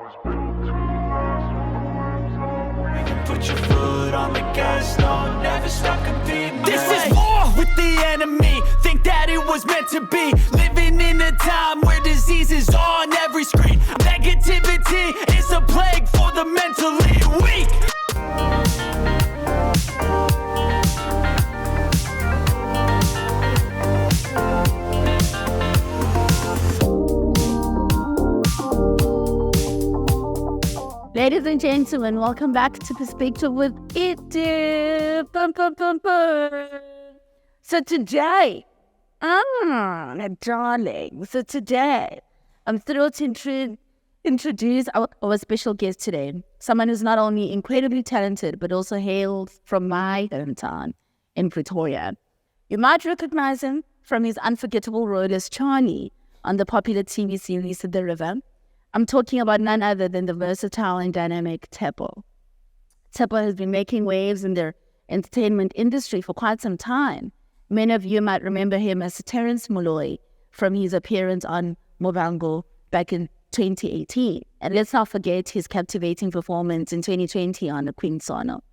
Put your foot on the gas, no, never stop competing. This is war with the enemy. Think that it was meant to be. Living in a time where disease is on every screen. Negativity is a plague for the mentally weak. Ladies and gentlemen, welcome back to Perspective with It. So today, darling, I'm thrilled to introduce our special guest today. Someone who's not only incredibly talented, but also hails from my hometown in Pretoria. You might recognize him from his unforgettable role as Charlie on the popular TV series The River. I'm talking about none other than the versatile and dynamic Tshepo. Tshepo has been making waves in the entertainment industry for quite some time. Many of you might remember him as Terence Molloy from his appearance on Movango back in 2018. And let's not forget his captivating performance in 2020 on The Queen Sono.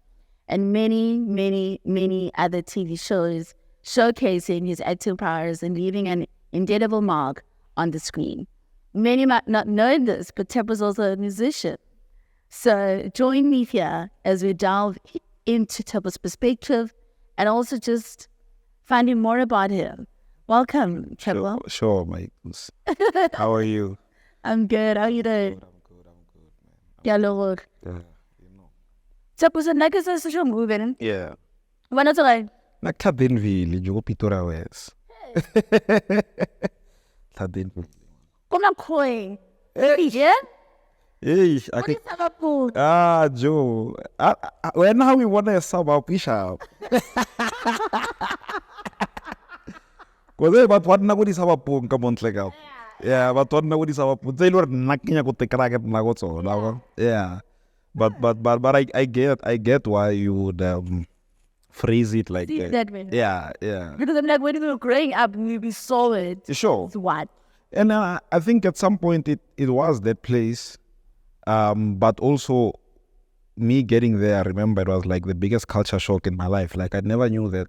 And many, many, many other TV shows showcasing his acting prowess and leaving an indelible mark on the screen. Many might not know this, but Tshepo is also a musician. So join me here as we delve into Tshepo's perspective and also just finding more about him. Welcome, Tshepo. Sure, mate. How are you? I'm good. How are you doing? I'm good, man. Yeah, Tshepo, so like is a social movement. Yeah. When it's like Danville, you go Pretoria West. Danville. Come on, coin. Yeah? Hey, I What is our food? Joe. When how we want to sub our bishop? Because but what now is our poem? Come on, like up. Yeah, but what now is our poem? They were knocking out the crack at Nagoto. Yeah. But I get why you would phrase it like that. That way. Yeah. Because I'm like, when we were growing up, we saw it. Sure. It's what? And I think at some point it was that place, but also me getting there, I remember it was like the biggest culture shock in my life. Like I never knew that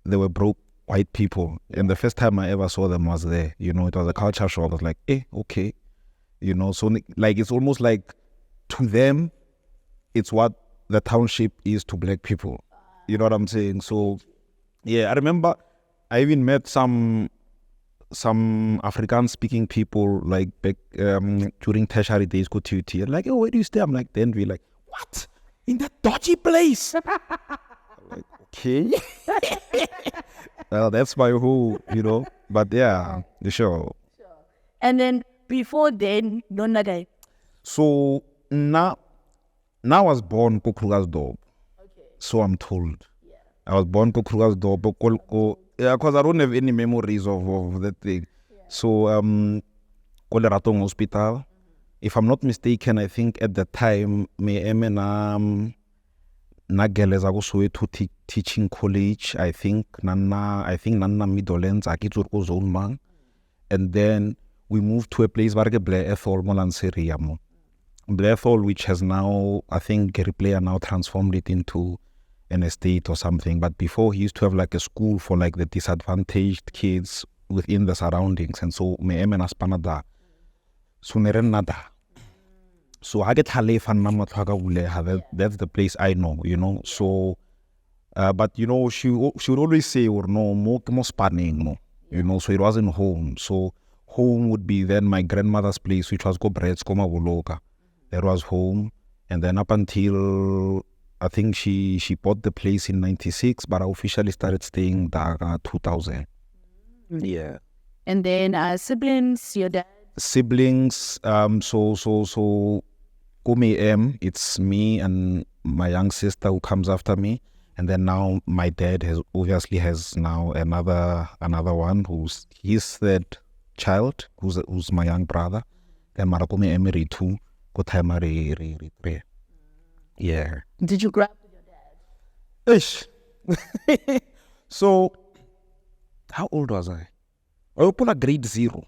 there were broke white people. And the first time I ever saw them was there. You know, it was a culture shock. I was like, okay. You know, so like it's almost like to them, it's what the township is to black people. You know what I'm saying? So, yeah, I remember I even met some African-speaking people like back during tertiary days, go to UT. Like, oh, where do you stay? I'm like, Danville. Like, what? In that dodgy place? I'm like, okay. Well, that's my whole, you know. But yeah, the show. And then before then, no day. So now I was born ko Krugersdorp. Okay. So I'm told. Yeah. I was born ko Krugersdorp. Yeah, because I don't have any memories of that thing. Yeah. So, Koleratong Hospital. Mm-hmm. If I'm not mistaken, I think at the time, me na geleza go Soweto teaching college. I think Nana Midlands akiturko zone man. And then we moved to a place where Blair Ethel Molanseria mo. Blair Ethel, which has now, I think Gary Player now transformed it into an estate or something, but before he used to have like a school for like the disadvantaged kids within the surroundings, and so me emena spanada so nada. So I get that's the place I know, you know. So but you know, she would always say or no more spanning no, you know. So it wasn't home. So home would be then my grandmother's place, which was go breads koma Woloka. That was home, and then up until I think she bought the place in 96, but I officially started staying there 2000. Mm-hmm. Yeah. And then siblings, your dad? Siblings, so Kumi it's me and my young sister who comes after me. And then now my dad has now another one who's his third child, who's my young brother. Then Marakumi Emery too. Yeah. Did you grow up with your dad? Ish. So, how old was I? I opened a grade 0.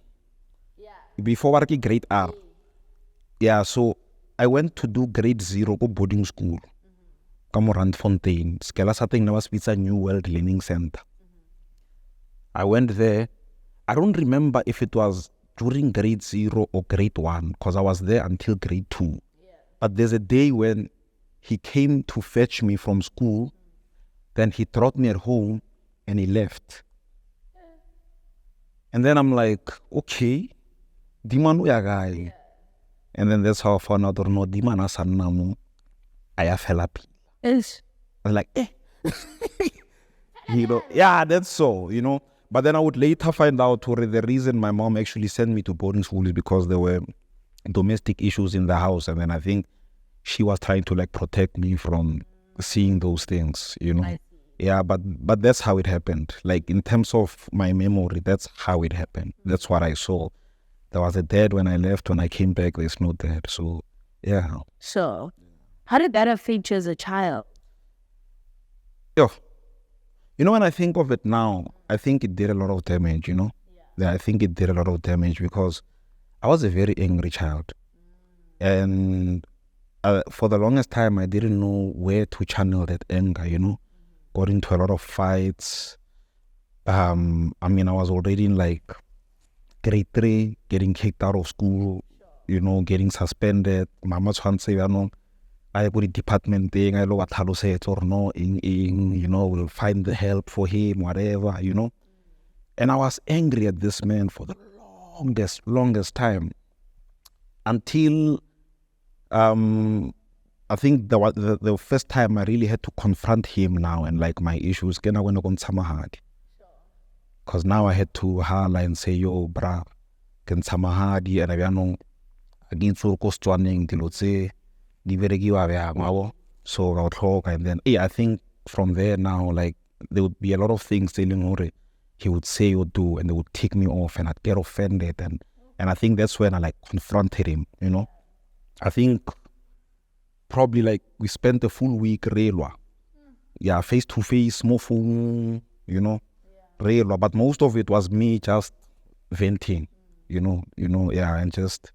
Yeah. Before working grade R. yeah, so I went to do grade 0 go boarding school. Come Randfontein. Skela something now was a New World Learning Center. I went there. I don't remember if it was during grade 0 or grade 1, because I was there until grade 2. But there's a day when he came to fetch me from school, then he dropped me at home and he left. And then I'm like, okay, Dimanu ya guy. And then that's how I found out, no, Dimana Sanamu, I fell up. Yes. I was like, yeah, that's so, But then I would later find out the reason my mom actually sent me to boarding school is because there were domestic issues in the house. And then I think she was trying to like protect me from seeing those things, Yeah, but that's how it happened. Like in terms of my memory, that's how it happened. That's what I saw. There was a dad when I left. When I came back, there's no dad. So, yeah. So, how did that affect you as a child? Yo, when I think of it now, I think it did a lot of damage, Yeah, I think it did a lot of damage because I was a very angry child. And for the longest time, I didn't know where to channel that anger, Got into a lot of fights. I was already in like grade 3, getting kicked out of school, getting suspended. Mama tshwantse I go to department thing, I know what to say or no, we'll find the help for him, whatever, And I was angry at this man for the longest time until I think the first time I really had to confront him now and like my issues. Because now I had to holler and say, yo, bra, can samahadi and I against all costwaning till say so I'll talk and then I think from there now like there would be a lot of things he would say or do and they would tick me off and I'd get offended and I think that's when I like confronted him, I think probably like we spent a full week relwa. Yeah, face to face, more phone, relwa. But most of it was me just venting, yeah, and just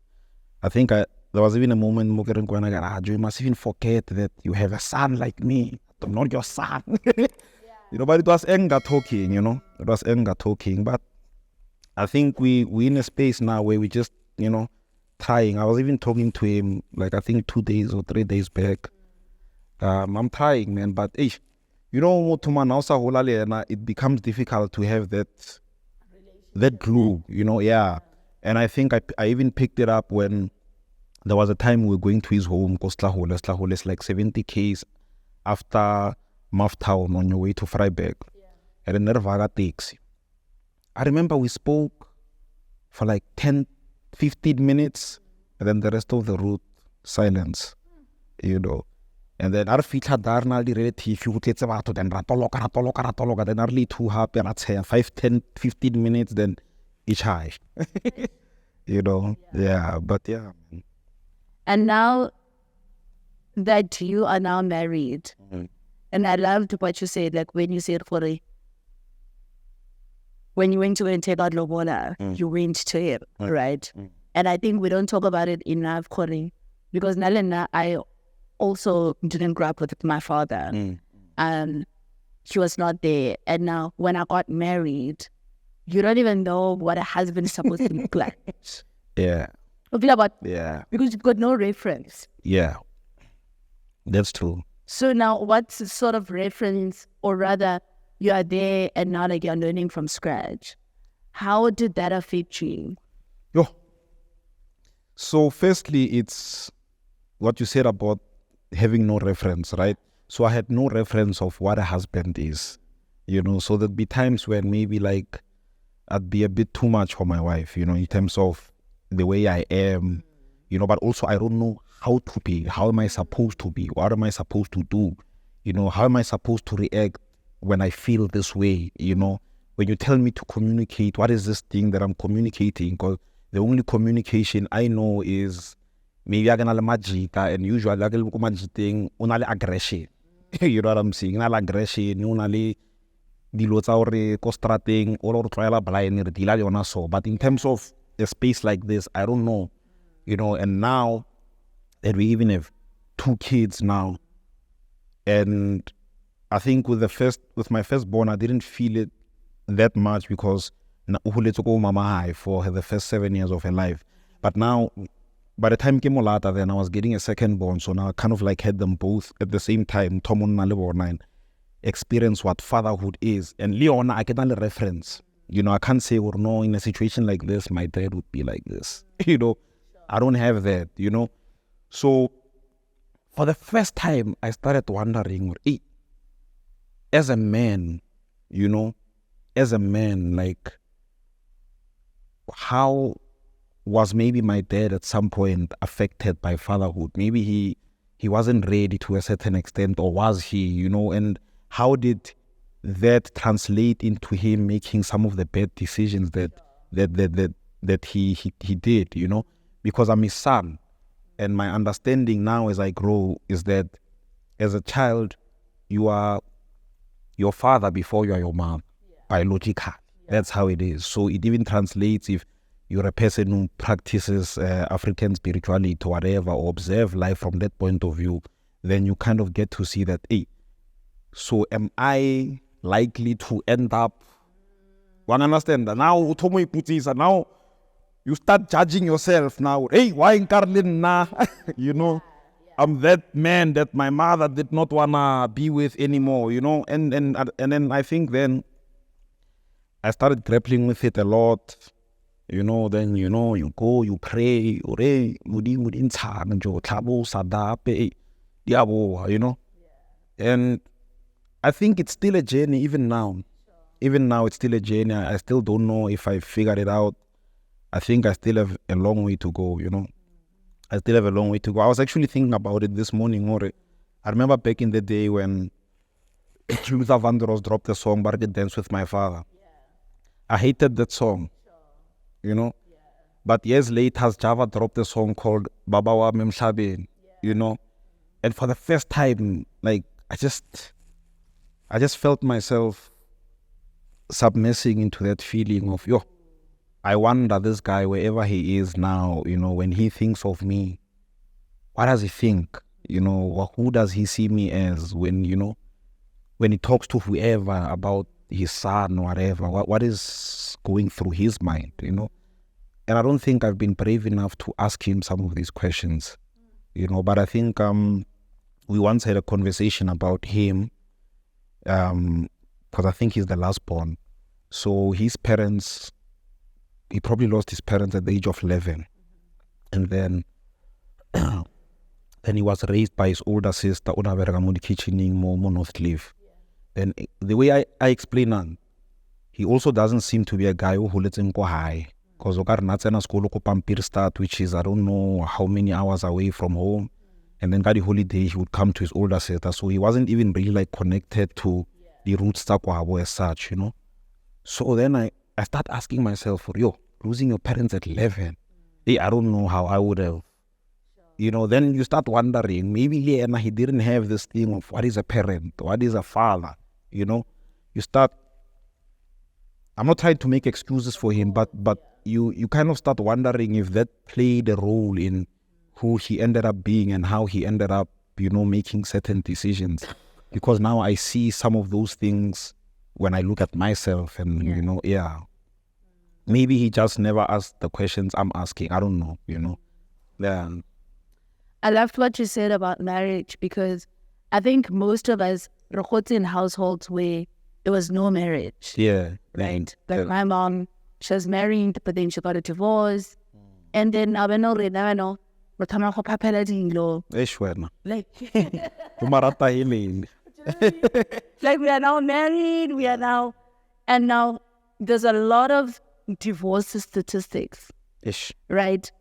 I think there was even a moment when I got, you must even forget that you have a son like me. I'm not your son. But it was anger talking, It was anger talking. But I think we in a space now where we just, trying. I was even talking to him like I think 2 days or 3 days back. I'm trying, man, but it becomes difficult to have that glue, yeah. And I think I even picked it up when there was a time we were going to his home, Slahole is like 70 Ks after Maftown on your way to Vryburg. And then Nervaga taxi. I remember we spoke for like 10, 15 minutes, and then the rest of the route, silence, And then our feet had darna the relative, you would get about then ratoloka, then early 2 happy, and I'd say 5, 10, 15 minutes, then each high. Yeah, but yeah. And now that you are now married, and I loved what you said, like when you said, when you went to take out Lobola, you went to him, right? And I think we don't talk about it enough, because Nalena, I also didn't grow up with my father. He was not there. And now when I got married, you don't even know what a husband is supposed to look like. Yeah. Yeah. Because you've got no reference. Yeah. That's true. So now what's the sort of reference, or rather you are there and now like you're learning from scratch. How did that affect you? So firstly, it's what you said about having no reference, right? So I had no reference of what a husband is, so there'd be times when maybe like I'd be a bit too much for my wife, in terms of the way I am, but also I don't know how to be. How am I supposed to be? What am I supposed to do? How am I supposed to react when I feel this way? When you tell me to communicate, what is this thing that I'm communicating? Because the only communication I know is maybe I can magic, and usually I can magic only aggression. You know what I'm saying? Only aggression, only dilo tsa hore ko strateng or tloela blind re dila yona so. But in terms of a space like this, I don't know, and now that we even have 2 kids now. And I think with my firstborn, I didn't feel it that much because to go mama high for the first 7 years of her life. But now, by the time came later, then I was getting a secondborn, so now I kind of like had them both at the same time. Tomon na level 9 experience what fatherhood is, and Leona I get a reference. You know, I can't say, or no, in a situation like this, my dad would be like this. You know, I don't have that. You know, so for the first time, I started wondering, hey, as a man, you know, as a man, like, how was maybe my dad at some point affected by fatherhood? Maybe he wasn't ready to a certain extent, or was he, you know, and how did that translate into him making some of the bad decisions that he did, you know? Because I'm his son, and my understanding now as I grow is that as a child, you are your father before you are your mom, biologically. That's how it is. So it even translates if you're a person who practices African spirituality or whatever, or observe life from that point of view, then you kind of get to see that, hey, so am I likely to end up, one understand that now you start judging yourself now, hey, why in Carlin na? You know, I'm that man that my mother did not wanna be with anymore, you know, and then I think then I started grappling with it a lot. You know, then, you know, you go, you pray, you know. And I think it's still a journey even now. Even now, it's still a journey. I still don't know if I figured it out. I think I still have a long way to go, you know. I still have a long way to go. I was actually thinking about it this morning. I remember back in the day when Luther Vandross dropped the song, But I Did Dance With My Father. I hated that song. You know, but years later, Java dropped a song called Baba Wa Memshabin, you know, and for the first time, like, I just felt myself submersing into that feeling of, I wonder this guy, wherever he is now, you know, when he thinks of me, what does he think? You know, who does he see me as when, you know, when he talks to whoever about his son or whatever, what is going through his mind, you know? And I don't think I've been brave enough to ask him some of these questions, you know, but I think we once had a conversation about him, because I think he's the last born. So his parents, he probably lost his parents at the age of 11. And then he was raised by his older sister, kitchening more North Cliff. Then the way I explain it, he also doesn't seem to be a guy who lets him go high. Because school start, which is, I don't know how many hours away from home. And then got the holiday, he would come to his older sister. So he wasn't even really like connected to the roots as such, you know. So then I start asking myself, losing your parents at 11, I don't know how I would have. You know, then you start wondering, maybe he didn't have this thing of what is a parent, what is a father, you know. You start, I'm not trying to make excuses for him, but you kind of start wondering if that played a role in who he ended up being and how he ended up, you know, making certain decisions. Because now I see some of those things when I look at myself and, you know, maybe he just never asked the questions I'm asking. I don't know, you know. Yeah. I loved what you said about marriage, because I think most of us grew up in households where there was no marriage. Yeah. Right? Like my mom, she was married, but then she got a divorce. And then like like we are now married, and now there's a lot of divorce statistics. Ish. Right?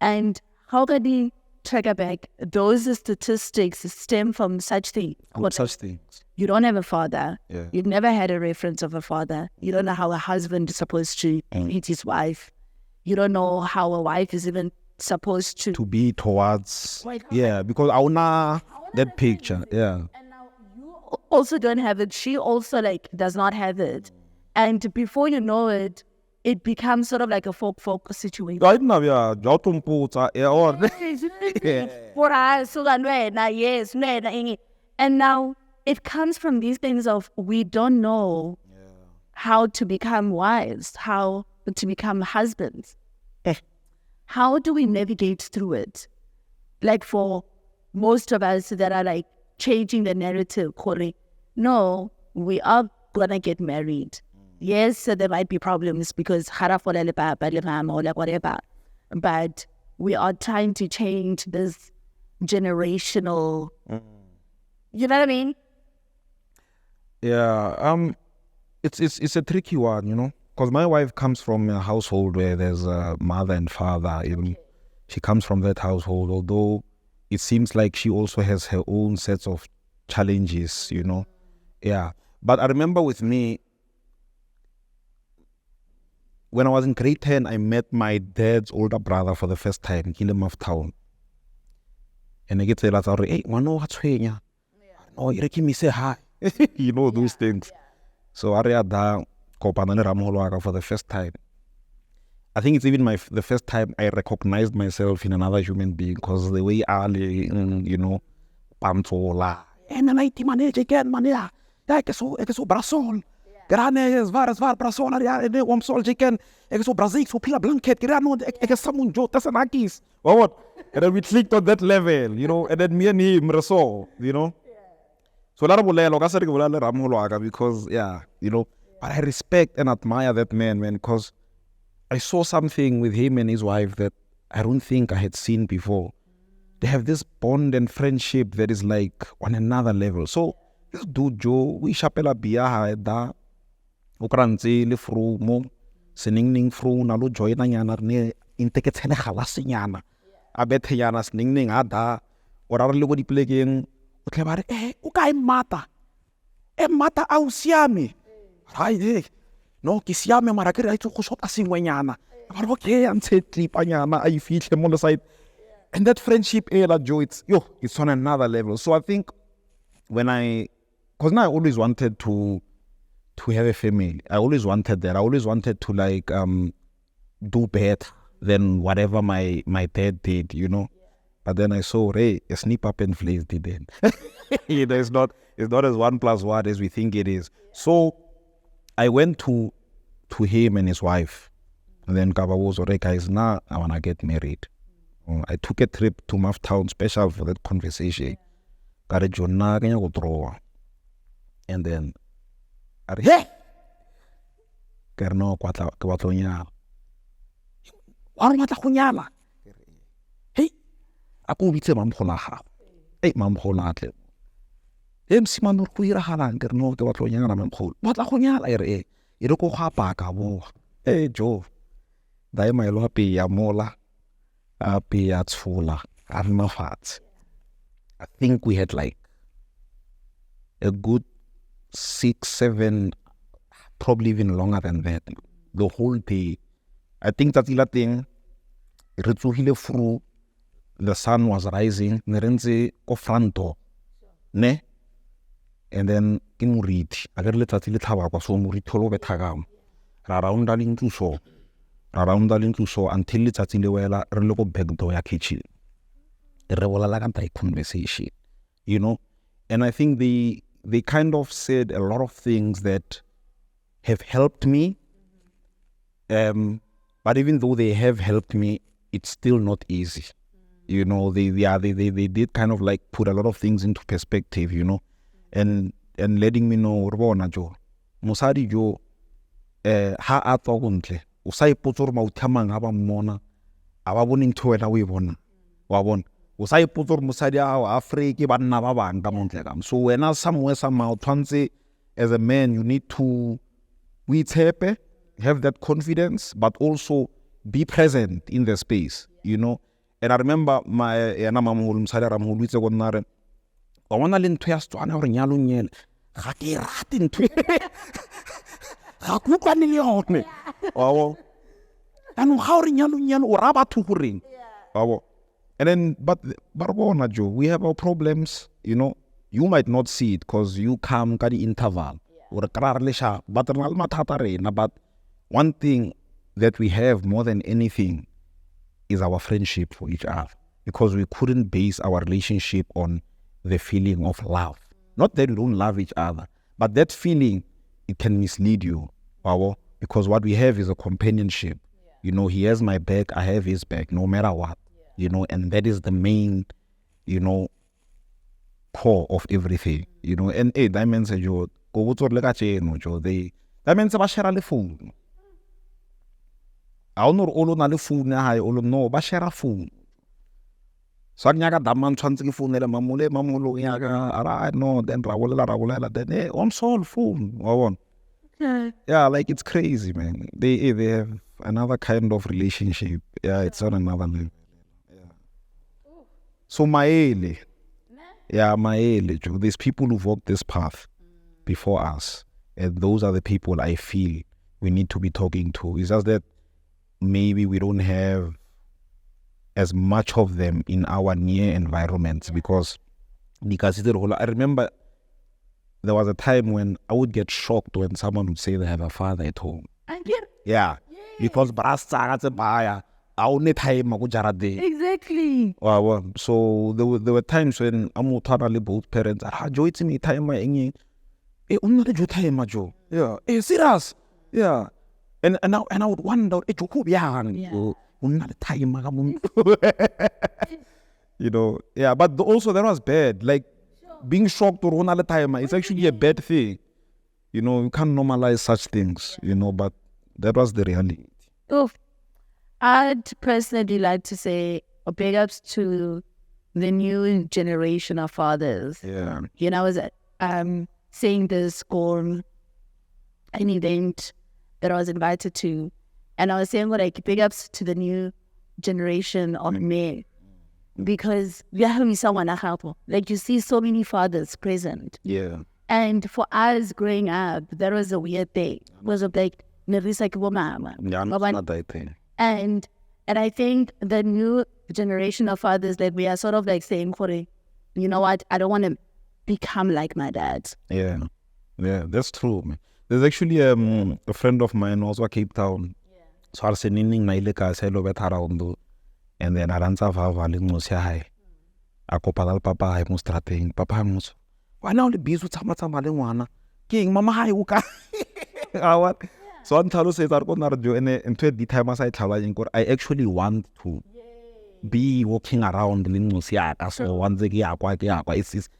And how can we track back? Those statistics stem from such things. Such things. You don't have a father. Yeah. You've never had a reference of a father. You don't know how a husband is supposed to meet his wife. You don't know how a wife is even supposed to be towards. Yeah, because I wanna that picture. Yeah. And now you also don't have it. She also does not have it. And before you know it, it becomes sort of like a folk situation. Right now, yeah, Jautumputsa, For us, so that yes, and now it comes from these things of we don't know how to become wives, how to become husbands. How do we navigate through it? Like for most of us that are like changing the narrative, Corey, no, we are gonna get married. Yes, so there might be problems because whatever, but we are trying to change this generational. You know what I mean? Yeah, it's a tricky one, you know, because my wife comes from a household where there's a mother and father. Even she comes from that household, although it seems like she also has her own sets of challenges, you know. Yeah, but I remember with me, when I was in grade 10, I met my dad's older brother for the first time in the town. And I get to tell hey, what's no, you me say hi. You know, those things. So I read that for the first time. I think it's even the first time I recognized myself in another human being, because the way Ali, you know, Pantola, and then I manage again, mania, like so brasol. Grane is var brasol, and om sol chicken, so Brazil, so pila blanket, grano, someone joke, that's an akis. What? And then we clicked on that level, you know, and then me and him, Raso, you know. So because, yeah, you know, but I respect and admire that man, because I saw something with him and his wife that I don't think I had seen before. They have this bond and friendship that is like on another level. So this dude Joe, we chapela biya da ukrantse le fru mo seningning fru na lo join nyana ne inteke tshele galase nyana a bethe nyana seningning ada ora re le go dipolekeng o tle bare o kae mata mata a o siame right no ke siame mara ke re a itse go shota sengwenyana bare okay a ntshe clip anyana a ifihle mo le side. And that friendship Joe, it's on another level. So I think because now I always wanted to have a family. I always wanted that. I always wanted to like do better than whatever my dad did, you know. But then I saw, hey, a snip up and flays did then. You know, it's not as 1 + 1 as we think it is. So I went to him and his wife, and then Kaba was guys, now I wanna get married. I took a trip to Town special for that conversation. Got a journal, and then hey, Kerno kwatlonya. Hey, aku bitse mamkhola ha. Hey, mamkhola tle. MC manur ku ira halang kerno kwatlonya na mamkhol. Batla khonya la ere. Ire ko khapa ka bo. Hey Joe. Dai mai lo happy ya mola. I think we had like a good 6, 7, probably even longer than that. The whole day. I think that's the thing. The sun was rising. Nerenze ko front door. Ne? And then kin read. Agar le tatile thaba kwa so muri tholo betagam. Around so until letsatsi le wela re le go back door ya kitchen re bolela ka ntai conversation, you know. And I think they kind of said a lot of things that have helped me, but even though they have helped me, it's still not easy, you know. They did kind of like put a lot of things into perspective, you know, and letting me know bona jo mosadi jo ha a tsogontle o sa ipotsa ma uthamang aba mmona aba boning thoela we bona wa bona o sa ipotsa mosadi a Africa ba nna ba bang ka montle kam. So wena somewhere somehow tshwantse as a man you need to have that confidence, but also be present in the space, you know. And I remember my mamaholo mosadi ra moholo itse go nnare wa bona le ntho ya Setswana gore nyalo nyele ga ke rate ntho ga ku kwa le yone wow and how nyalo o ra batho goreng wow. And then but bona jo, we have our problems, you know. You might not see it because you come ka di interval or kra re le sha but re na le mathata rena. But one thing that we have more than anything is our friendship for each other, because we couldn't base our relationship on the feeling of love. Not that we don't love each other, but that feeling, it can mislead you, because what we have is a companionship. You know, he has my back, I have his back, no matter what. You know, and that is the main, you know, core of everything. You know, and that means that you go to the that means ba share le phone. I don't know all na le phone ya all no ba share phone. So nyaka daman tshwantse ke phone le mamolo ya ara no then ragolela then on solve phone wa bona. Yeah, like it's crazy, man. They have another kind of relationship. Yeah, it's on another level. Yeah. So Maele, there's people who've walked this path before us, and those are the people I feel we need to be talking to. It's just that maybe we don't have as much of them in our near environments, because I remember there was a time when I would get shocked when someone would say they have a father at home. Yeah. Because I only time Exactly. So there were times when I'm totally both parents. Joy to me time my yeah. Serious. Yeah. And I would wonder you know, yeah, but also that was bad. Like being shocked or one other time, it's actually a bad thing. You know, you can't normalize such things, you know, but that was the reality. I'd personally like to say big ups to the new generation of fathers. Yeah. You know, I was saying this on an event that I was invited to, and I was saying like big ups to the new generation of men, because we have someone like you see so many fathers present. Yeah. And for us growing up, that was a weird thing. It was like Yeah, not that thing. And I think the new generation of fathers that we are sort of like saying, you know what, I don't want to become like my dad. Yeah, that's true, man. There's actually a friend of mine also at Cape Town. So I was saying, and then I ran to Vava, I copal papa, I must strating, papa must. Why now the bees with Samata King, Mama, hi, Uka. So Antalo says, I'm going to do and to the time as I actually want to be walking around so once again,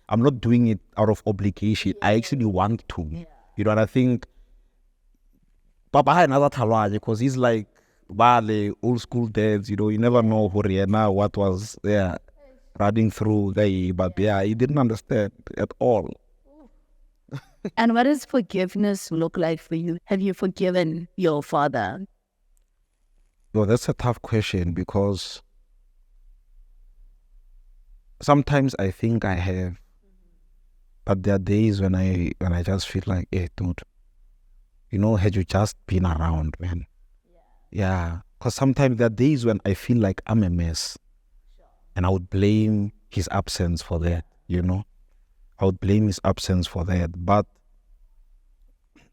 I'm not doing it out of obligation. I actually want to. You know, and I think Papa had another talent because he's like Bale, old school dads, you know, you never know what was running through there, but he didn't understand at all. And what does forgiveness look like for you? Have you forgiven your father? Well, that's a tough question, because sometimes I think I have, but there are days when I just feel like, hey, dude, you know, had you just been around, man. Yeah, because sometimes there are days when I feel like I'm a mess, and I would blame his absence for that, you know. I would blame his absence for that, but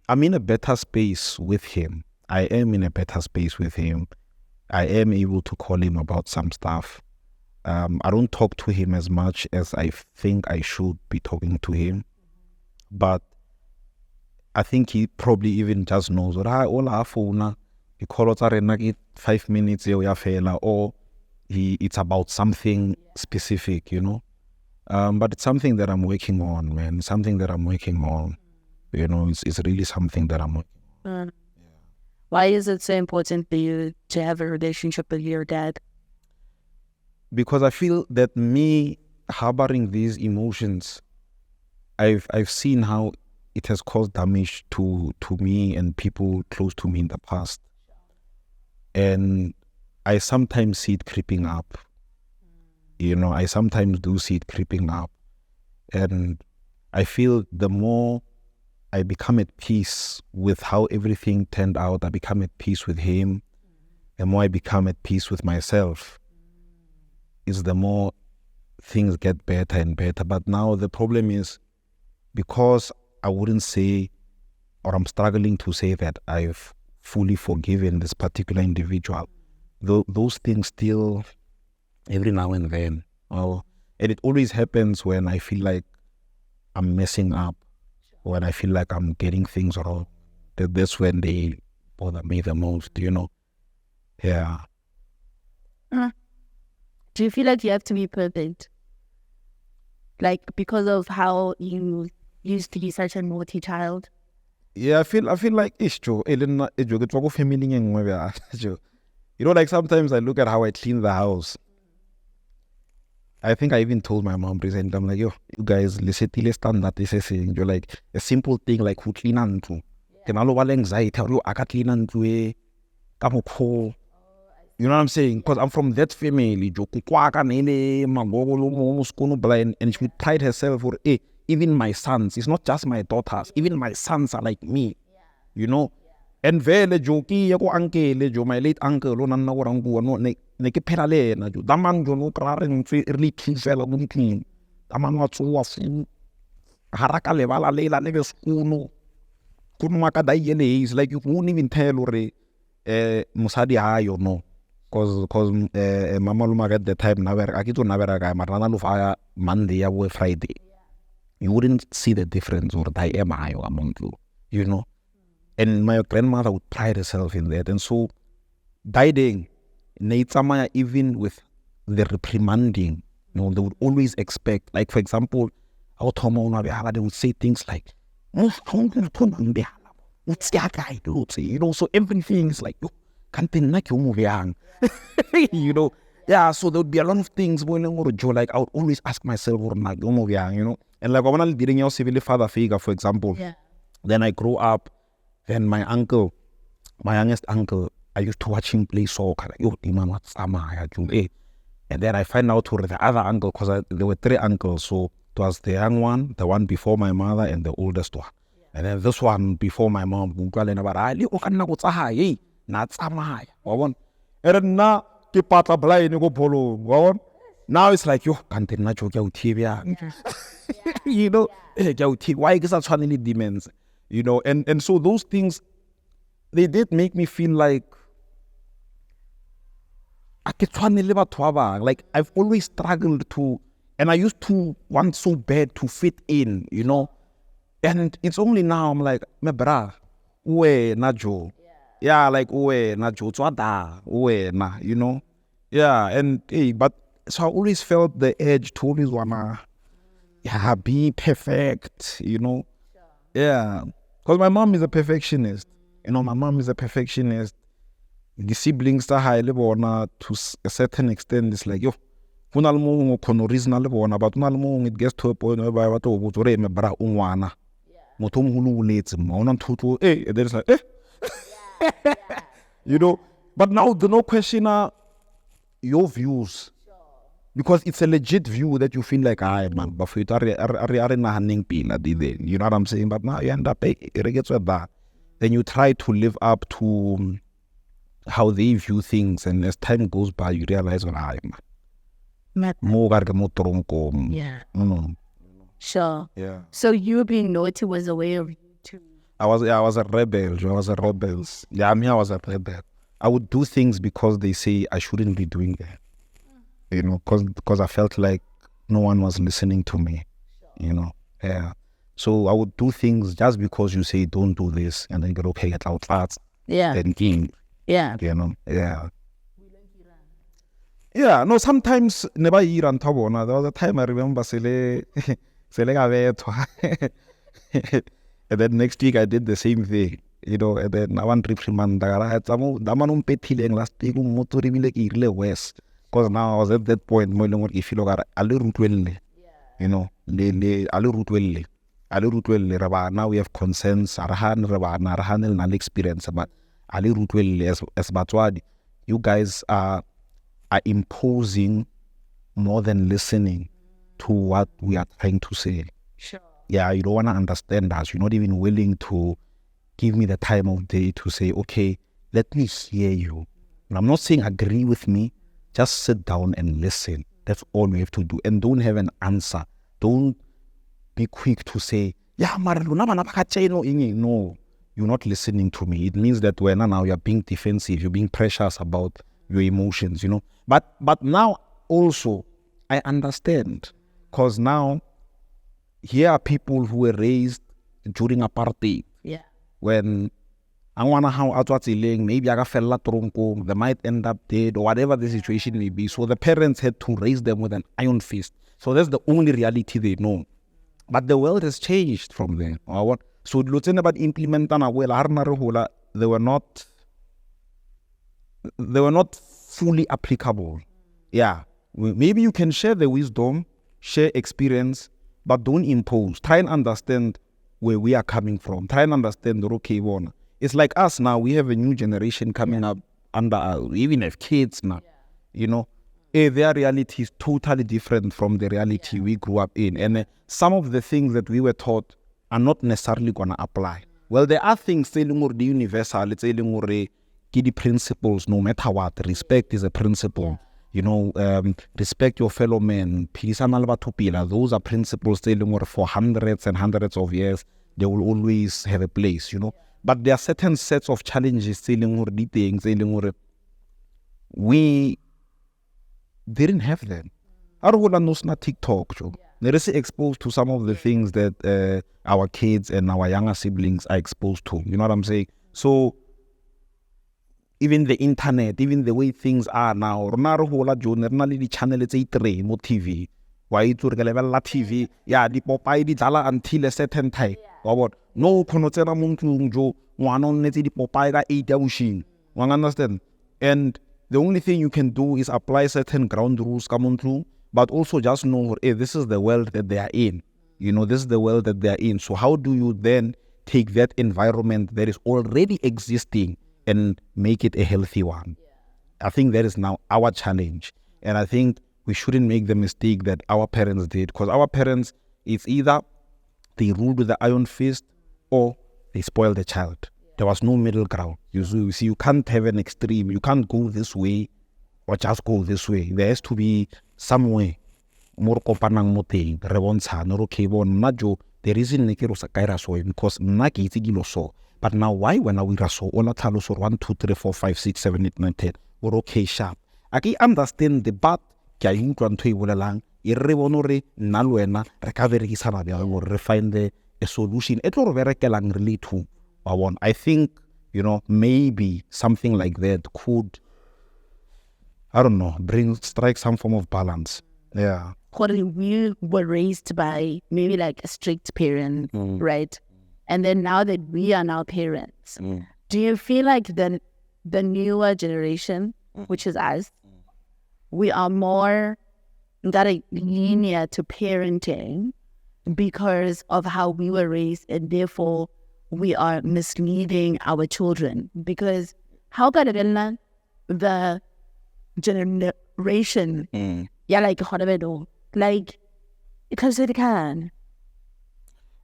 I'm in a better space with him. I am in a better space with him. I am able to call him about some stuff. I don't talk to him as much as I think I should be talking to him, but I think he probably even just knows that he calls 5 minutes or it's about something specific, you know. But it's something that I'm working on, man. Something that I'm working on. You know, it's really something that I'm working on. Why is it so important for you to have a relationship with your dad? Because I feel that me harboring these emotions, I've seen how it has caused damage to me and people close to me in the past. And I sometimes see it creeping up. You know, I sometimes do see it creeping up. And I feel the more I become at peace with how everything turned out, I become at peace with him, the more I become at peace with myself, is the more things get better and better. But now the problem is, because I wouldn't say, or I'm struggling to say that I've fully forgiven this particular individual. Those things still, every now and then. And it always happens when I feel like I'm messing up, when I feel like I'm getting things wrong. That's when they bother me the most, Yeah. Do you feel like you have to be perfect? Like, because of how you used to be such a naughty child? Yeah, I feel like like sometimes I look at how I clean the house. I think I even told my mom recently, I'm like, yo, you guys, listen to standard this is you're like a simple thing like who clean and to. Can all over anxiety, I can clean and to you know what I'm saying? Because I'm from that family. And she pride herself for even my sons. It's not just my daughters. Even my sons are like me. And vele joki ya ko uncle jo my late uncle lo nna go rang bua no ne ke phela le ena jo damang jo no kra re ntse re tlhifela mo ditleng damang wa tsoa fu haraka le bala le la le be skuno kuno maka da yele is like you won't even tell or musadi ayo no cause mama lo at the time na vera akito na vera ga marana lo fa Monday ya bo Friday you wouldn't see the difference or die am ayo among you. And my grandmother would pride herself in that. And so, dying, even with the reprimanding, they would always expect, like, for example, they would say things like, so everything is like, yeah, so there would be a lot of things when like I would always ask myself, and like when I'm dealing with civil father figure, for example, then I grow up. Then my youngest uncle, I used to watch him play soccer. And then I find out who the other uncle, because there were 3 uncles. So it was the young one, the one before my mother, and the oldest one. And then this one before my mom. And then now it's like, yo, why is that suddenly demons? And so those things, they did make me feel like I've always struggled to, and I used to want so bad to fit in, and it's only now I'm like, me bra, uwe na jo, yeah, like uwe na jo, uwe na, yeah, and but so I always felt the urge to always wanna, be perfect, Yeah, because my mom is a perfectionist. My mom is a perfectionist. The siblings are highly born to a certain extent. It's like, yo, reasonable, but it gets to a point where I to me bra unwana. Motom hulu late monan tutu, and then it's like, but now the no question your views. Because it's a legit view that you feel like, man, but you know what I'm saying? But now you end up, then you try to live up to how they view things, and as time goes by, you realize, Yeah. Sure. Yeah. So you being naughty was a way of you too. I was a rebel. I was a rebel. Yeah, I was a rebel. I would do things because they say I shouldn't be doing that. Because I felt like no one was listening to me, yeah. So I would do things just because you say don't do this, and then get okay, get out fast. Yeah. Then king. Yeah. Yeah. Yeah, no, sometimes never Iran Tabona. There was a time I remember and then next week I did the same thing. And then I want reprimand. I had some last week west. Because now I was at that point, if you look at now we have consensus, experience, but as Batwadi, you guys are imposing more than listening to what we are trying to say. Sure. Yeah, you don't want to understand us. You're not even willing to give me the time of day to say, okay, let me hear you. And I'm not saying agree with me. Just sit down and listen. That's all we have to do. And don't have an answer. Don't be quick to say, yeah, no. you're not listening to me. It means that when now you're being defensive, you're being precious about your emotions, you know. But now also I understand, because now here are people who were raised during apartheid. Yeah. When maybe they might end up dead or whatever the situation may be. So the parents had to raise them with an iron fist. So that's the only reality they know. But the world has changed from there. So about implementing they were not fully applicable. Yeah. Maybe you can share the wisdom, share experience, but don't impose. Try and understand where we are coming from. Try and understand the okay one. It's like us now. We have a new generation coming up under us. We even have kids now. You know, their reality is totally different from the reality we grew up in. And some of the things that we were taught are not necessarily going to apply. Well, there are things telling more the universal, it's telling more the principles, no matter what. Respect is a principle. You know, respect your fellow men. Those are principles telling more for hundreds and hundreds of years. They will always have a place, you know. But there are certain sets of challenges telling more the things, telling more we didn't have them. I don't know not TikTok. They're exposed to some of the things that our kids and our younger siblings are exposed to. You know what I'm saying? So even the internet, even the way things are now, the channel it's a TV. Why to TV? Yeah, the Popeye di dala until a certain time. No konotena muntu jo wanon neti di Popeye ga eat machine. One understand? And the only thing you can do is apply certain ground rules come on through, but also just know, hey, this is the world that they are in. You know, this is the world that they are in. So how do you then take that environment that is already existing and make it a healthy one? I think that is now our challenge. And I think we shouldn't make the mistake that our parents did, because our parents, it's either they ruled with the iron fist or they spoiled the child. There was no middle ground. You see, you can't have an extreme. You can't go this way or just go this way. There has to be some way. More kopanang mo teng re bontsha no okay bon na jo the reason ne ke ro sa kaira so because nna ke itse dilo so, but now why when we ra so ona tlhaloso 1 2 3 4 5 6 7 8 9 10 or okay sharp I can understand the but ke a utlwa ntho e bolelang e re bona re nna le wena re ka berekisana bjang gore re find a solution e tlo re berekelang really too. I think, you know, maybe something like that could, I don't know, strike some form of balance. Yeah. We were raised by maybe like a strict parent, right? And then now that we are now parents, do you feel like the newer generation, which is us, we are more linear to parenting because of how we were raised, and therefore we are misleading our children? Because how can the generation like because it can.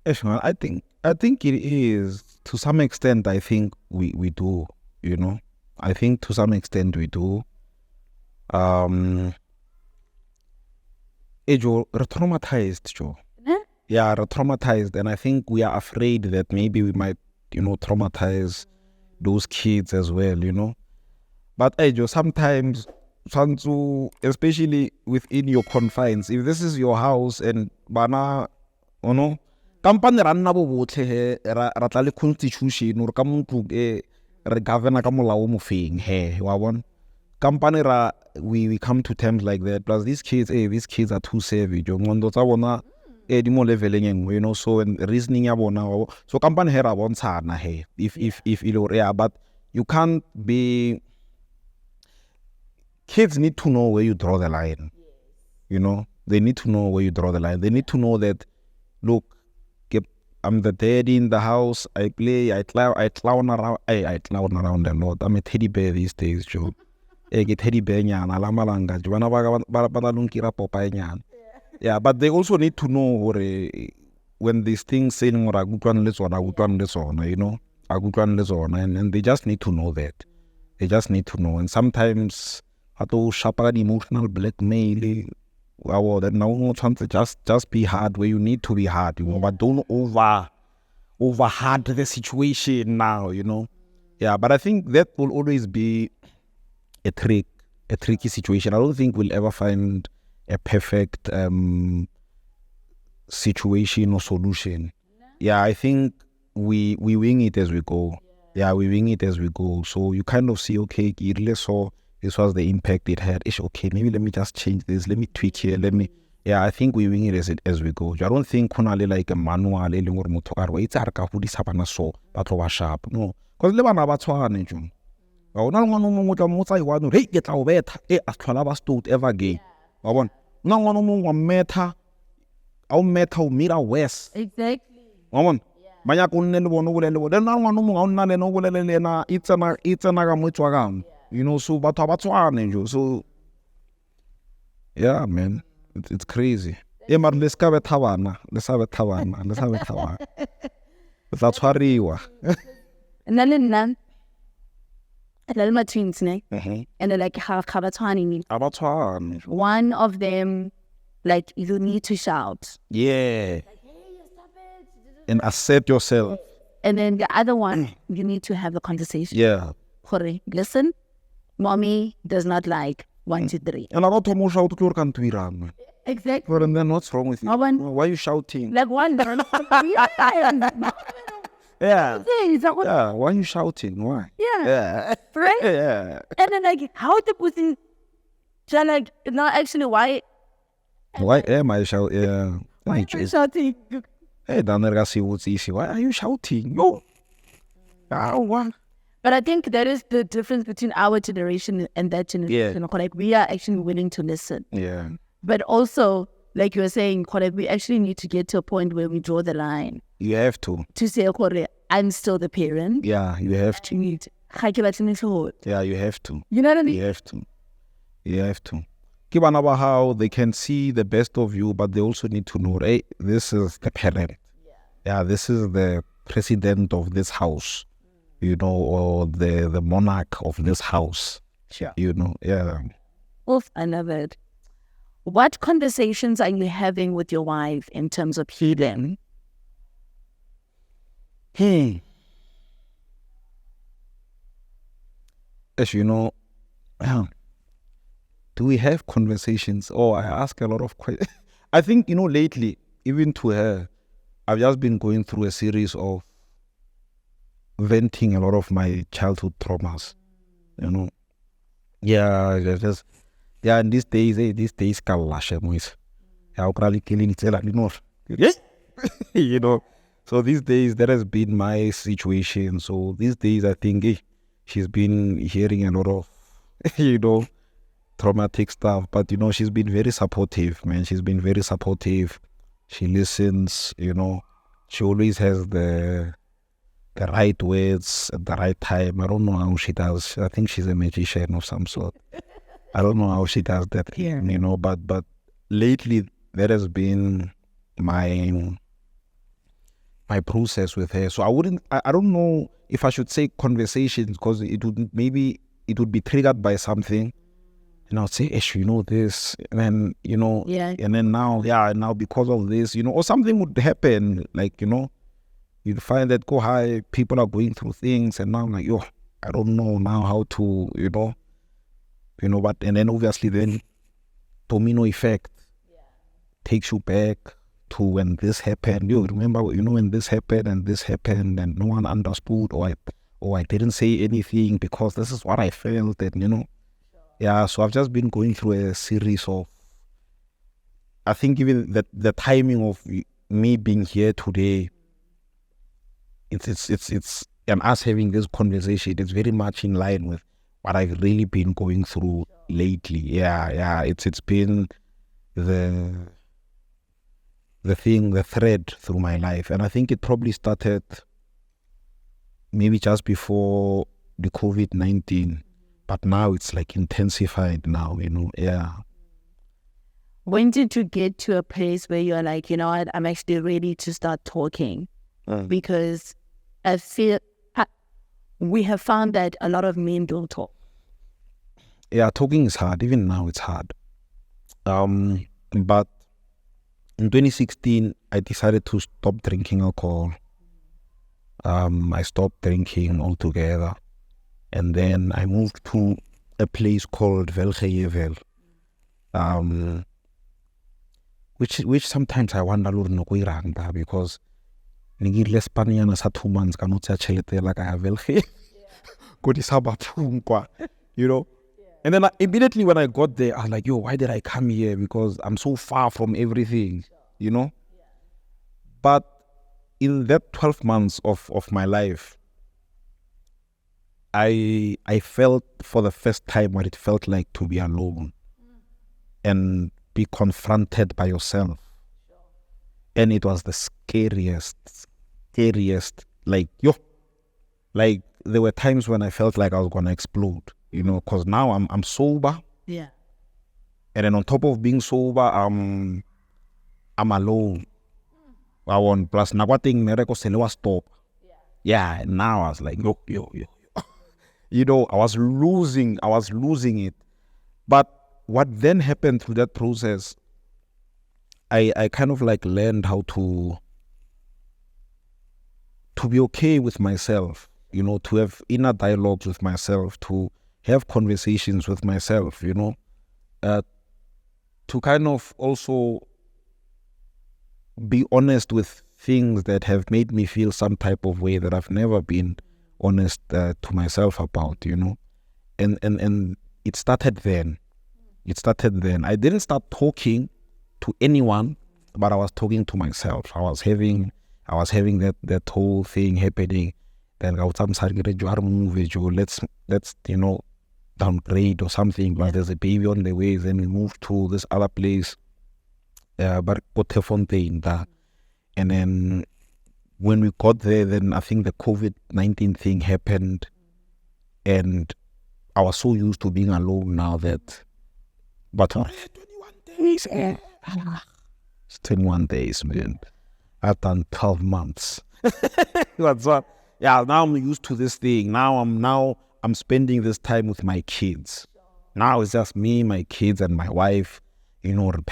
I think it is to some extent. I think we do, you know. I think to some extent we do. We're traumatized, Joe. Yeah, we're traumatized, and I think we are afraid that maybe we might, you know, traumatize those kids as well, you know. But Joe, sometimes, especially within your confines, if this is your house and bana, you know, kampane ra nna bo botlhe he ra tla le constitution or ka motho re govern ka molao mo feng he wa bona kampane ra we come to terms like that. Plus these kids are too savage jo ngondo tsa bona di mo leveleng engwe, you know. So and reasoning ya bona so kampane he ra bontshana he if ile yeah, but you can't be. Kids need to know where you draw the line. You know, they need to know where you draw the line. They need to know that, look, I'm the daddy in the house. I play. I clown around. I clown around a lot. I'm a teddy bear these days, Joe. Get teddy bear nyana alamalanga. Juana baga lunkira Popeye nyana. Yeah, but they also need to know when these things saying or agutwan lesona, you know, agutwan lesona, and they just need to know that. They just need to know, and sometimes ato shapa emotional blackmail. Wow, that now just be hard where you need to be hard, you know, but don't overhard the situation now, you know. Yeah, but I think that will always be a tricky situation. I don't think we'll ever find a perfect situation or solution. Yeah, I think we wing it as we go. Yeah, we wing it as we go. So you kind of see, okay, so this was the impact it had. It's okay, maybe let me just change this, let me tweak here, yeah, I think we wing it as we go. I don't think kunale like a manual it's so but sharp. No. Because le bana ba tshwane jo. Wa ona ngwana mo tla mo tsa I want hey ke tla o betha a tlhola ba stoat ever again. Wa bona. Una ngwana mo wa metha au metha o mira west. Exactly. Wa bona. Manya go nne le bona go le bona. Le ngwana mo ga ona le no go le lena itsena ga mo tswa gang. You know, so batho ba tshwane jo. So yeah, man. It's crazy. Emar le ska betha bana, le sa betha bana. Let's tshwariwa. And then my twins, ne? And they're like, Abatwane. one of them, like, you need to shout. Yeah. Like, hey, stop it. And accept yourself. And then the other one, you need to have a conversation. Yeah. Hore, listen, mommy does not like 1, 2, 3. And I got to more shout to can tweet. Exactly. Well, and then what's wrong with you? Why are you shouting? Like one. Yeah. Yeah. Yeah. Why are you shouting? Why? Yeah. Right? Yeah. And then like, how the person, so like, no, actually, why? Why am I shouting? Yeah. Why am I shouting? Hey, dan see what's easy. Why are you shouting? No. What? But I think that is the difference between our generation and that generation. Yeah. Like, we are actually willing to listen. Yeah. But also, like you were saying, we actually need to get to a point where we draw the line. You have to. To say, I'm still the parent. Yeah, you have to. Yeah, you have to. You know what I mean? You have to. You have to. Keep on about how they can see the best of you, but they also need to know, hey, this is the parent. Yeah, this is the president of this house, you know, or the monarch of this house. Sure. You know, yeah. Oof, I love it. What conversations are you having with your wife in terms of healing? As you know, do we have conversations? Oh, I ask a lot of questions. I think, you know, lately, even to her, I've just been going through a series of venting a lot of my childhood traumas, you know. Yeah, and these days, you know. So these days, that has been my situation. So these days, I think she's been hearing a lot of, you know, traumatic stuff. But, you know, she's been very supportive, man. She's been very supportive. She listens, you know. She always has the right words at the right time. I don't know how she does. I think she's a magician of some sort. I don't know how she does that, you know. But lately, that has been my process with her. So I don't know if I should say conversations, because it would be triggered by something. And I'll say, Ish, you know this, and then, you know, and then now because of this, you know, or something would happen, like, you know, you'd find that people are going through things, and now I'm like, I don't know now how to, you know, but, and then obviously then domino effect takes you back to when this happened. You remember, you know, when this happened and no one understood, or I didn't say anything because this is what I felt, and, you know. Yeah, so I've just been going through a series of, I think even the timing of me being here today, it's and us having this conversation, it's very much in line with what I've really been going through lately. Yeah, it's been the thread through my life. And I think it probably started maybe just before the COVID-19. But now it's like intensified now, you know, yeah. When did you get to a place where you're like, you know what, I'm actually ready to start talking? Because I feel we have found that a lot of men don't talk. Yeah, talking is hard. Even now it's hard. But in 2016, I decided to stop drinking alcohol. I stopped drinking altogether. And then I moved to a place called Velgeyevel. Which sometimes I wonder because nigile Spaniana sa 2 months cannot say chelete like I have Velge. You know. And then immediately when I got there, I was like, yo, why did I come here? Because I'm so far from everything, you know. But in that 12 months of my life, I felt for the first time what it felt like to be alone and be confronted by yourself. And it was the scariest, like there were times when I felt like I was gonna explode, you know, because now I'm sober. Yeah. And then on top of being sober, I'm alone. I want plus nakwateng mereko sele stop. Yeah, and now I was like, yo. You know, I was losing it. But what then happened through that process, I kind of like learned how to be okay with myself, you know, to have inner dialogues with myself, to have conversations with myself, you know, to kind of also be honest with things that have made me feel some type of way that I've never been honest to myself about, you know. And it started then. I didn't start talking to anyone, but I was talking to myself. I was having that whole thing happening. Then let's you know, downgrade or something, but there's a baby on the way. Then we moved to this other place, but Fontaine. And then when we got there, then I think the COVID-19 thing happened, and I was so used to being alone now that, but 21 days, it's 21 days, man. I've done 12 months. That's what. Yeah, now I'm used to this thing. Now I'm spending this time with my kids. Now it's just me, my kids, and my wife. You know, the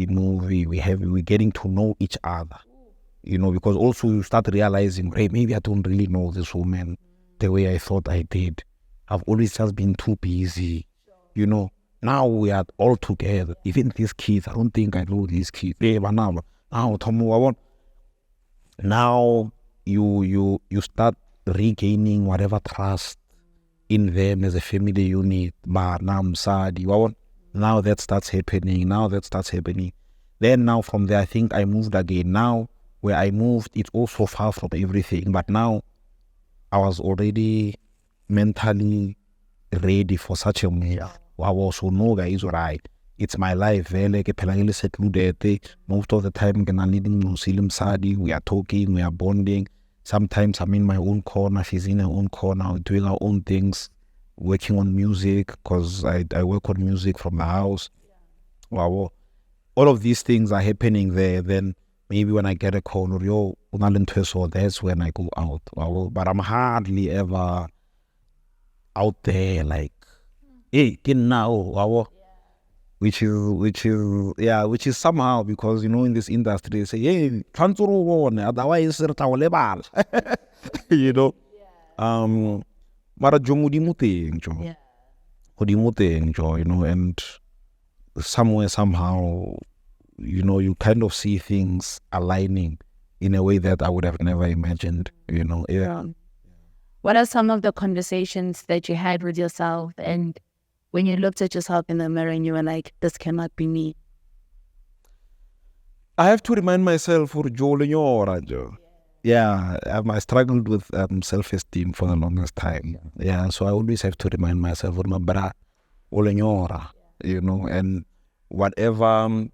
movie. We're getting to know each other. You know, because also you start realizing, hey, maybe I don't really know this woman the way I thought I did. I've always just been too busy. You know, now we are all together. Even these kids, I don't think I know these kids. Now you start regaining whatever trust in them as a family unit. Now that starts happening. Then now from there, I think I moved again. Now where I moved, it's also far from everything. But now I was already mentally ready for such a move. Wow, so no guys, right? It's my life. Most of the time, we are talking, we are bonding. Sometimes I'm in my own corner, she's in her own corner, doing our own things, working on music, because I work on music from the house. Wow. All of these things are happening there. Then maybe when I get a call, that's when I go out. Wow. But I'm hardly ever out there like, hey, get now. Wow. Which is somehow, because, you know, in this industry they say, hey, otherwise you know. Mara modimo teng, you know, and somewhere, somehow, you know, you kind of see things aligning in a way that I would have never imagined, you know. Yeah. What are some of the conversations that you had with yourself, and when you looked at yourself in the mirror and you were like, this cannot be me? I have to remind myself for yeah, I struggled with self-esteem for the longest time. Yeah, so I always have to remind myself for my bra, you know, and whatever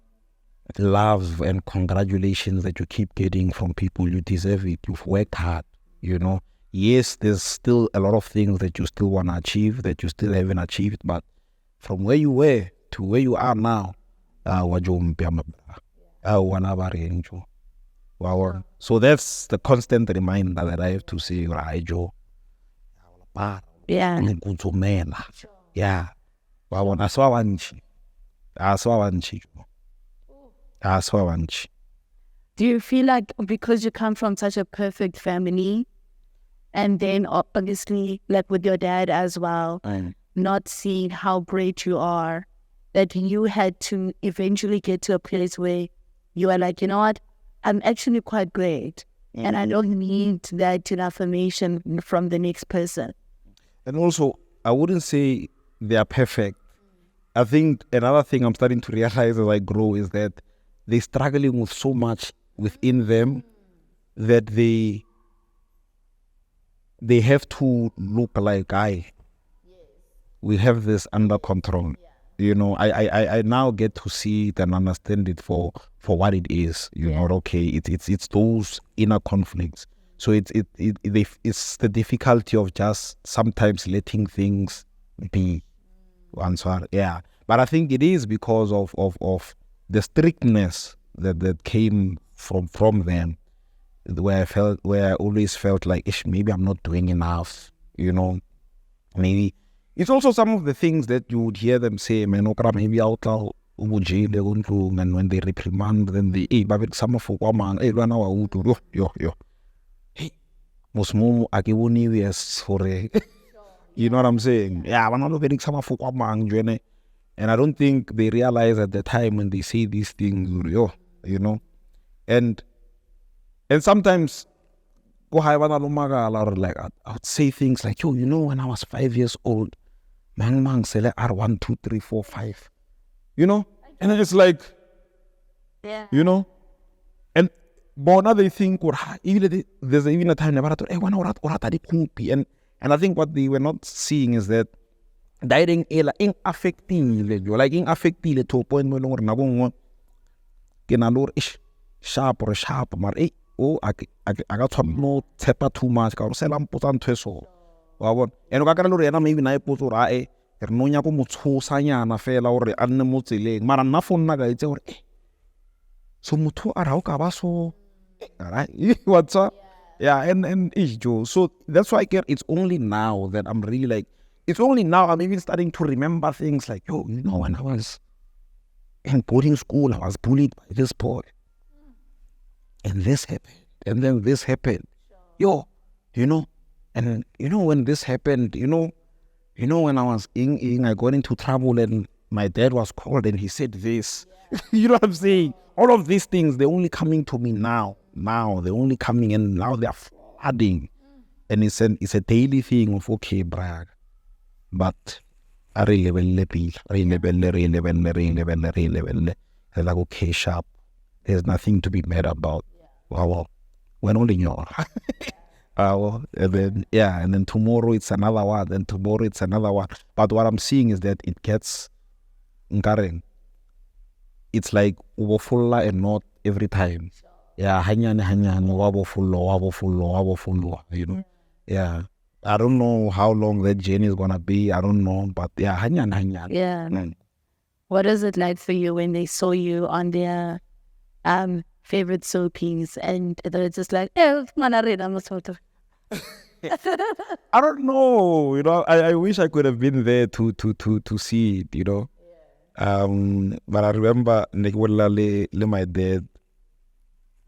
love and congratulations that you keep getting from people, you deserve it. You've worked hard, you know. Yes, there's still a lot of things that you still want to achieve that you still haven't achieved, but from where you were to where you are now, so that's the constant reminder that I have to say, Yeah. Yeah. Do you feel like because you come from such a perfect family, and then obviously like with your dad as well, not seeing how great you are, that you had to eventually get to a place where you are like, you know what, I'm actually quite great, and I don't need that affirmation from the next person. And also, I wouldn't say they are perfect. I think another thing I'm starting to realize as I grow is that they're struggling with so much within them that they have to look like we have this under control. You know, I now get to see it and understand it for what it is. You know, okay, it's those inner conflicts. So it's the difficulty of just sometimes letting things be. Yeah, but I think it is because of the strictness that came from them, where I always felt like, maybe I'm not doing enough. You know, maybe it's also some of the things that you would hear them say, man, maybe out loud. And when they reprimand, then they some of Mosmo akiboni yes for you know what I'm saying? Yeah, we're not very some of and I don't think they realize at the time when they say these things, you know. And sometimes like I would say things like, you know, when I was 5 years old, mang sele R1, 2, 3, 4, 5. You know? And then it's like, you know? And but now they think, there's even a time and I think what they were not seeing is that dieting in affecting to a point where sharp but I got some no tepa too much and maybe na ipotso re no nyako motsosanyana fela gore a nne mo tseleng mara nna fo nna ka itse gore so motho a ra o ka ba so right what's up yeah and Joe. So that's why it's only now that I'm really like, it's only now I'm even starting to remember things like, you know, when I was in boarding school I was bullied by this boy and this happened and then this happened, you know, and you know when this happened, you know when I was I got into trouble and my dad was called and he said this. You know what I'm saying? All of these things, they're only coming to me now. They're only coming and now they're flooding. And it's a daily thing of, okay, brag. But I really like, okay, sharp. There's nothing to be mad about. Wow. When only you and then tomorrow it's another one, and tomorrow it's another one. But what I'm seeing is that it gets it's like ubofulla and not every time. Yeah, hanyane wabofulla, you know. Yeah. I don't know how long that journey is gonna be. I don't know, but yeah, hanyane. Yeah. What is it like for you when they saw you on their favorite soapies and they're just like, I don't know, you know. I wish I could have been there to see it, you know. But I remember my dad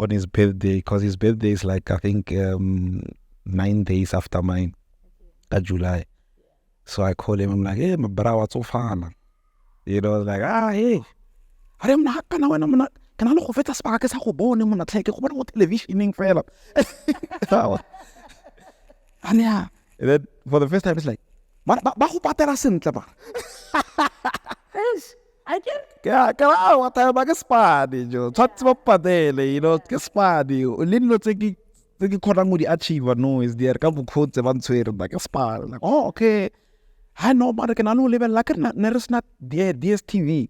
on his birthday, because his birthday is like I think 9 days after mine, at July. So I called him. I'm like, hey, my brother, what's so fun? You know, like, hey, I'm not gonna can I look at spark as I go born him on a take what television fella. And yeah, and then for the first time it's like, but who patera simple? I do. Yeah, what I like a spadi, Joe. What's what padele, you know, spadi. Lino taking Korangudi achiever no is there. Couple codes of answer like a spar. Like, oh, okay. I know, but I can only live like a nearest not there, DSTV.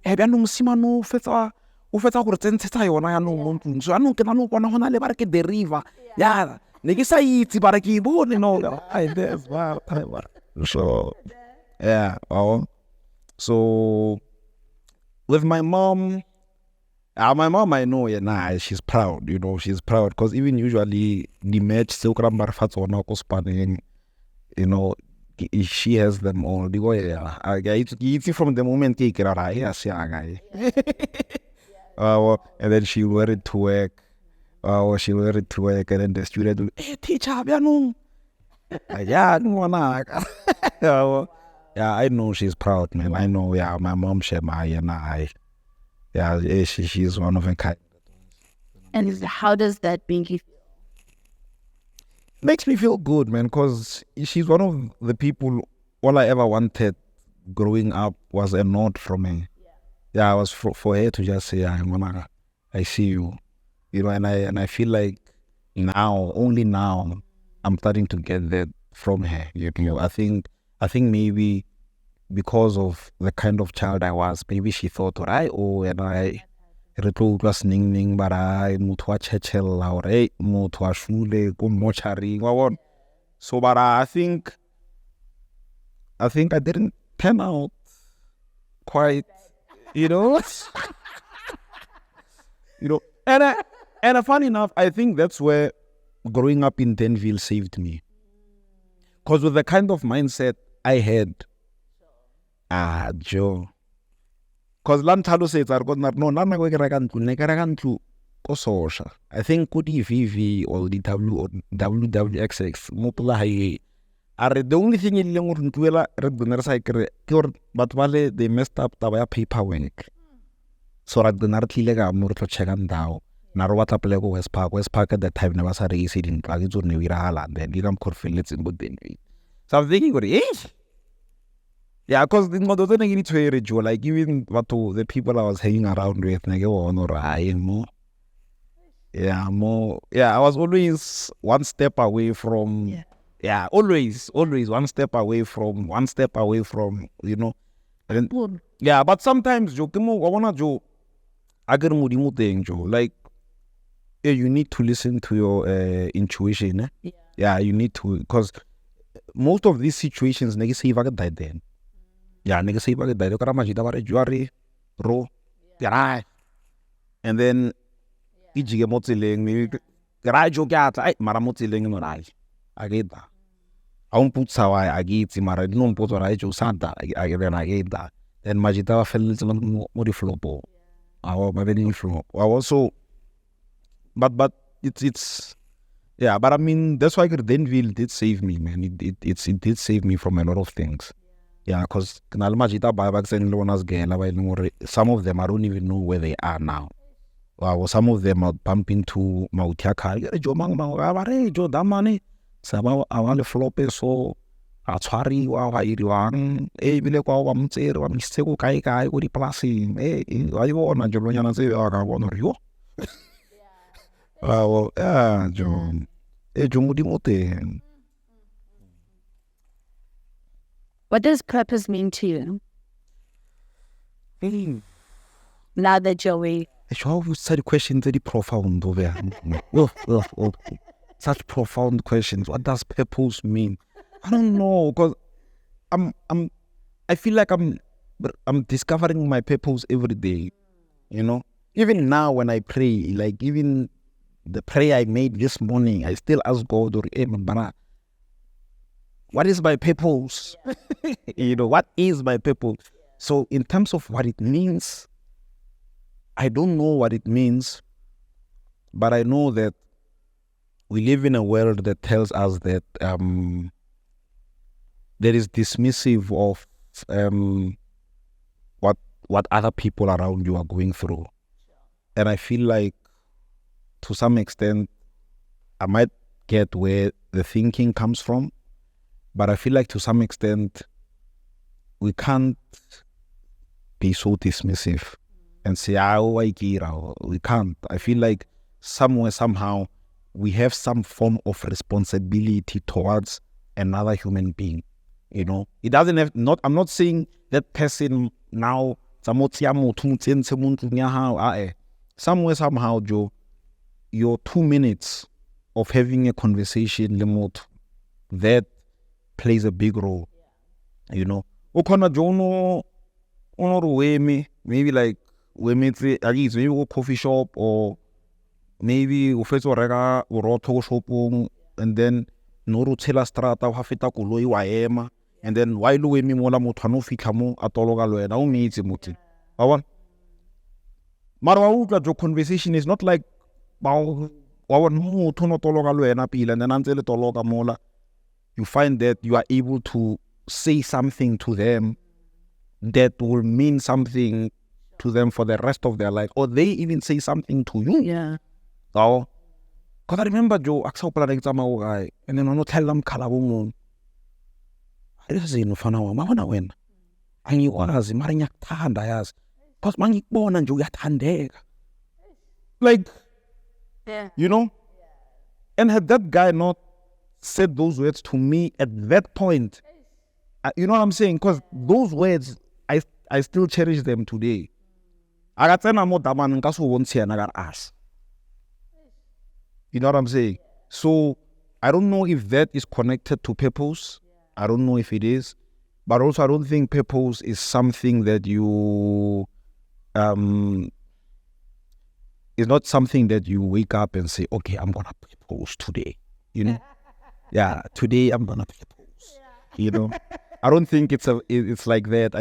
Have you no Simano Feta? Ufetsa gore tsentsetsa yona ya no so ano ke na no bona hona le ba re ke deriva ya ne ke sa itse ba re ke bone no I there's so yeah so with my mom I know she's proud, you know, she's proud because even usually the match so krambar fatsona ko spanning, you know, she has them all the way it's from the moment ke kira ra ya sia guy. And then she'll wear it to work. She'll wear it to work, and then the student will, hey, teacher, yeah, yeah, I know she's proud, man. I know, yeah, my mom, Shema, she's one of a kind. And how does that make you feel? Makes me feel good, man, because she's one of the people, all I ever wanted growing up was a nod from her. Yeah, I was for her to just say, yeah, Mama, I see you. And I feel like now, only now, I'm starting to get that from her. I think maybe because of the kind of child I was, maybe she thought, and I was ning but I mutwa chechel or mutwa shule go mochari. So but I think I didn't turn out quite, and funny enough, I think that's where growing up in Danville saved me. Because with the kind of mindset I had, Joe. Because Lantalo says, I think could VV or the WWXX, the only thing in but they messed up the paperwork. So at the Nartliga, Murto Chagandao. Narwata Plego West Park at that time never said easy in Plagito Nevira and then Ligam Corfillets in good day. So I'm thinking, yeah, because the mother doesn't need to hear it, like even what to the people I was hanging around with, I was always one step away from, always one step away from, and, yeah, but sometimes, I want to like, you need to listen to your intuition. Eh? Yeah, you need to, because most of these situations, nigga say if died then. Yeah, nigga say if died, ro, and then ijige motiling, maybe garajo gata, I maramotiling no rai. I get that. I won't put sawa, I get it, mara, no put or I jo santa, I get that. Then Majita fell into modiflopo. Our wedding flow. Also, but it's but I mean that's why Danville did save me, man. It did save me from a lot of things. Yeah, because some of them I don't even know where they are now. Some of them are bumping to Mautiaka. Jo damane. Sama awale flope so atshwari wa iriwang bile kwa wa mtsere wa misteko kai go di plasing wa di bona jolo nyana tse ka bona rio jo modimo teng. What does purpose mean to you? Now that you're away. Such questions very profound over such profound questions. What does purpose mean? I don't know, because I feel like I'm discovering my purpose every day. Even now when I pray, like even the prayer I made this morning, I still ask God, what is my purpose? What is my purpose? So in terms of what it means, I don't know what it means, but I know that we live in a world that tells us that there is dismissive of what other people around you are going through. And I feel like to some extent I might get where the thinking comes from, but I feel like to some extent we can't be so dismissive and say, we can't. I feel like somewhere, somehow, we have some form of responsibility towards another human being. It doesn't have, I'm not saying that person now, somewhere, somehow, Joe, your 2 minutes of having a conversation, that plays a big role. Maybe like, maybe go coffee shop, or maybe ufetsa go reka borotho go shopong, and then no ro tshela strata wa feta koloi wa ema, and then why lo eme mola motho no fitlha mo a tologa le wena o meetse motse wa bona. Mara your conversation is not like and then you find that you are able to say something to them that will mean something to them for the rest of their life, or they even say something to you. Yeah. Oh, because I remember Joe guy, and then I not tell them kalabung. I just say no fana wa mabona wena. Angiwazi mara ngiyakuthanda yazi. Because mangikubona nje uyathandeka. Like, Yeah. you know? And had that guy not said those words to me at that point, you know what I'm saying? Because those words, I still cherish them today. I got more daman nkaso won't see another ass. You know what I'm saying? So I don't know if that is connected to purpose. I don't know if it is. But also I don't think purpose is something that you it's not something that you wake up and say, okay, I'm gonna propose today. You know? Yeah, today I'm gonna propose. You know? I don't think it's like that.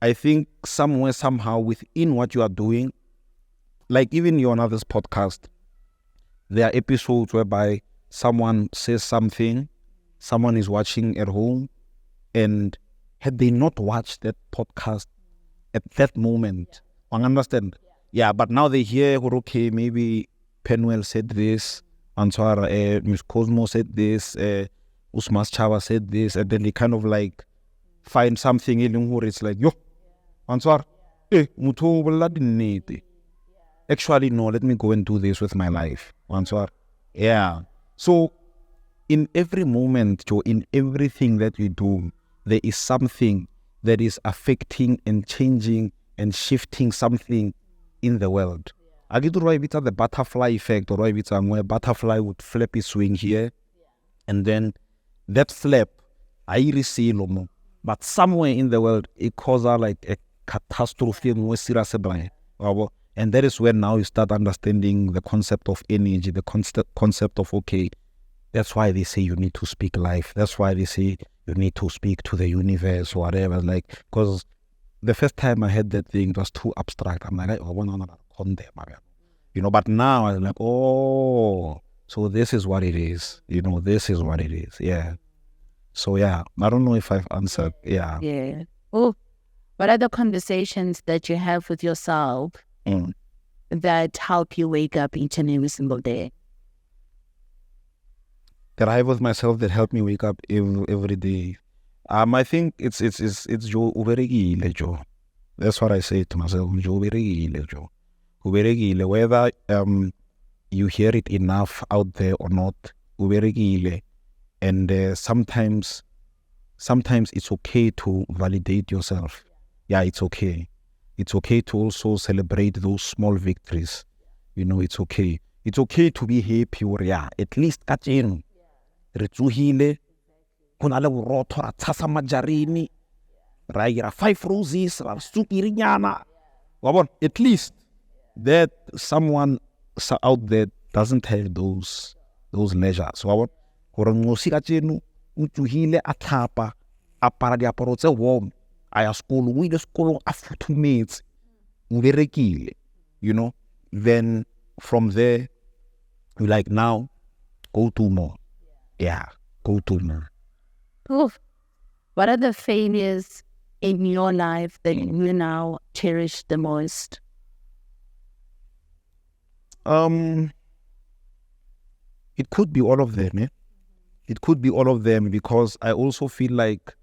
I think somewhere, somehow within what you are doing, like even you're on this podcast, there are episodes whereby someone says something, someone is watching at home, and had they not watched that podcast at that moment, I understand. Yeah, but now they hear, okay, maybe Penwell said this, Answara, Miss Cosmo said this, Usmas Chava said this, and then they kind of like find something in where it's like, yo, Answar, muto wala dinete. Actually, no, let me go and do this with my life. Answar. Yeah. So in every moment, Joe, in everything that we do, there is something that is affecting and changing and shifting something in the world. I get to write it the butterfly effect, or write it where butterfly would flap its wing here, and then that flap, I see lomo. But somewhere in the world, it causes like a catastrophe, and that is when now you start understanding the concept of energy, the concept of, okay, that's why they say you need to speak life. That's why they say you need to speak to the universe or whatever. Like, because the first time I heard that thing, it was too abstract. I'm like, you know, but now I'm like, oh, so this is what it is. You know, this is what it is. Yeah. So, yeah, I don't know if I've answered. Yeah. Yeah. Oh, what are the conversations that you have with yourself that help you wake up each and every single day? That I have with myself that help me wake up every day. I think it's Joe uberegile, Joe. That's what I say to myself. Joe uberegile, Joe. Uberegile, whether you hear it enough out there or not, uberegile. And sometimes it's okay to validate yourself. Yeah, it's okay. It's okay to also celebrate those small victories. You know, it's okay. It's okay to be happy, or yeah, at least kajeno. Retsuhile, kunale uroto ra tsasa majarini, ra ira 5 roses, ra sukiri nyana. At least that someone out there doesn't have those leisures. Gore ngosi kajeno utsuhile a thapa, a para diaparo tse warm, a ya skolo, o ile skolong a futhumetse, o berekile, you know. Then from there, you like, now go do more. Yeah, go to more. Oof. What are the failures in your life that you now cherish the most? It could be all of them. Eh? It could be all of them, because I also feel like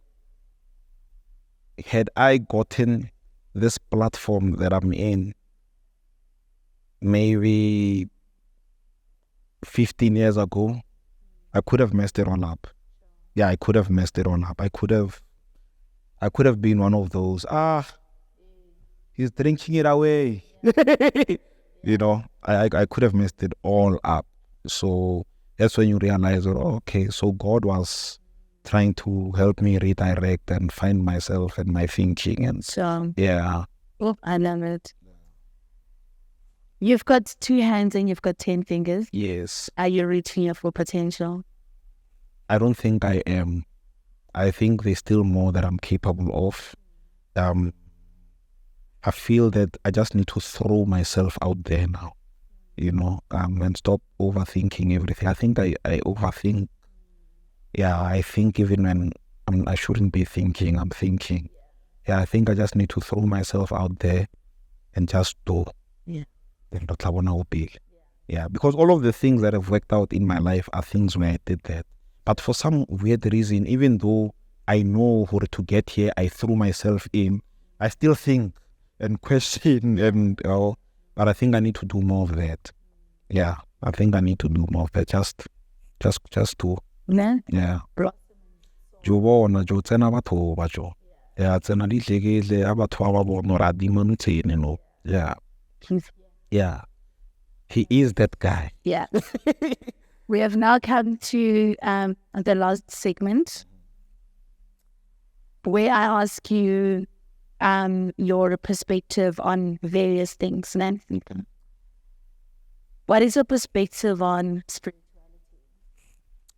had I gotten this platform that I'm in maybe 15 years ago, I could have messed it all up. Yeah, I could have messed it all up. I could have been one of those, he's drinking it away. You know, I could have messed it all up. So that's when you realize, oh, okay, so God was trying to help me redirect and find myself and my thinking. And So, yeah. oh, I love it. You've got 2 hands and you've got 10 fingers. Yes. Are you reaching your full potential? I don't think I am. I think there's still more that I'm capable of. I feel that I just need to throw myself out there now, and stop overthinking everything. I think I overthink. Yeah, I think even when I shouldn't be thinking, I'm thinking. Yeah, I think I just need to throw myself out there and just do. Yeah. Yeah, because all of the things that have worked out in my life are things where I did that. But for some weird reason, even though I know how to get here, I threw myself in, I still think and question but I think I need to do more of that. Yeah, I think I need to do more of that. Just to. Yeah. Jobona jo tsena batho ba jo. Yeah, tsena di tlekele a batho ba bona ra di mantsene no. Yeah. Yeah. He is that guy. Yeah. We have now come to the last segment where I ask you your perspective on various things. What is your perspective on spirituality?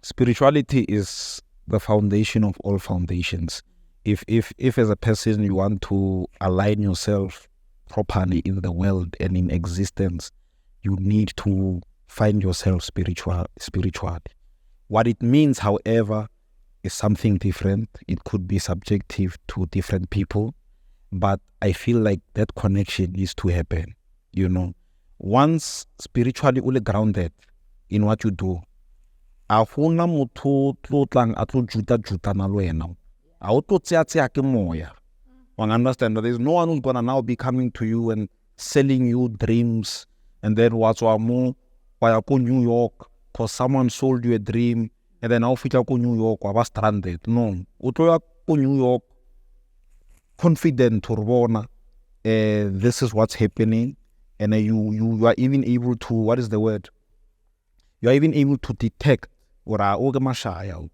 Spirituality is the foundation of all foundations. If as a person you want to align yourself properly in the world and in existence, you need to find yourself spiritually. What it means, however, is something different. It could be subjective to different people, but I feel like that connection needs to happen. Once spiritually only grounded in what you do, a gona motho tlotlang a tlo juta na lo wena. A o tlo tseya ke moya. You understand that there's no one who's gonna now be coming to you and selling you dreams, and then what's more, why go New York because someone sold you a dream, and then now fitla go New York was stranded. No, o tlo go New York confident to bona this is what's happening, and you are even able to, what is the word? You are even able to detect or o ke mashaya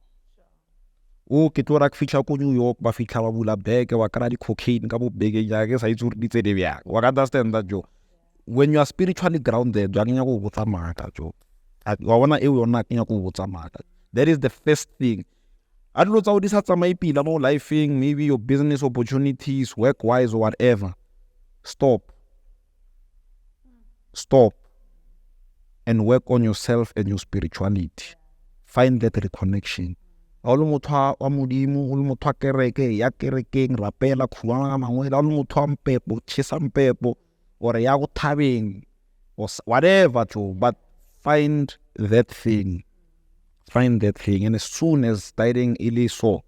o ke tlo ra fitla ko New York ba fitla ba bula bag wa kara di cocaine ka bo bege ya ke sa itse di tse de bya wa understand that jo. When you are spiritually grounded, that is the first thing. I don't know how life thing, maybe your business opportunities, work-wise or whatever. Stop and work on yourself and your spirituality. Find that reconnection. Or or whatever, but find that thing. And as soon as starting ili so,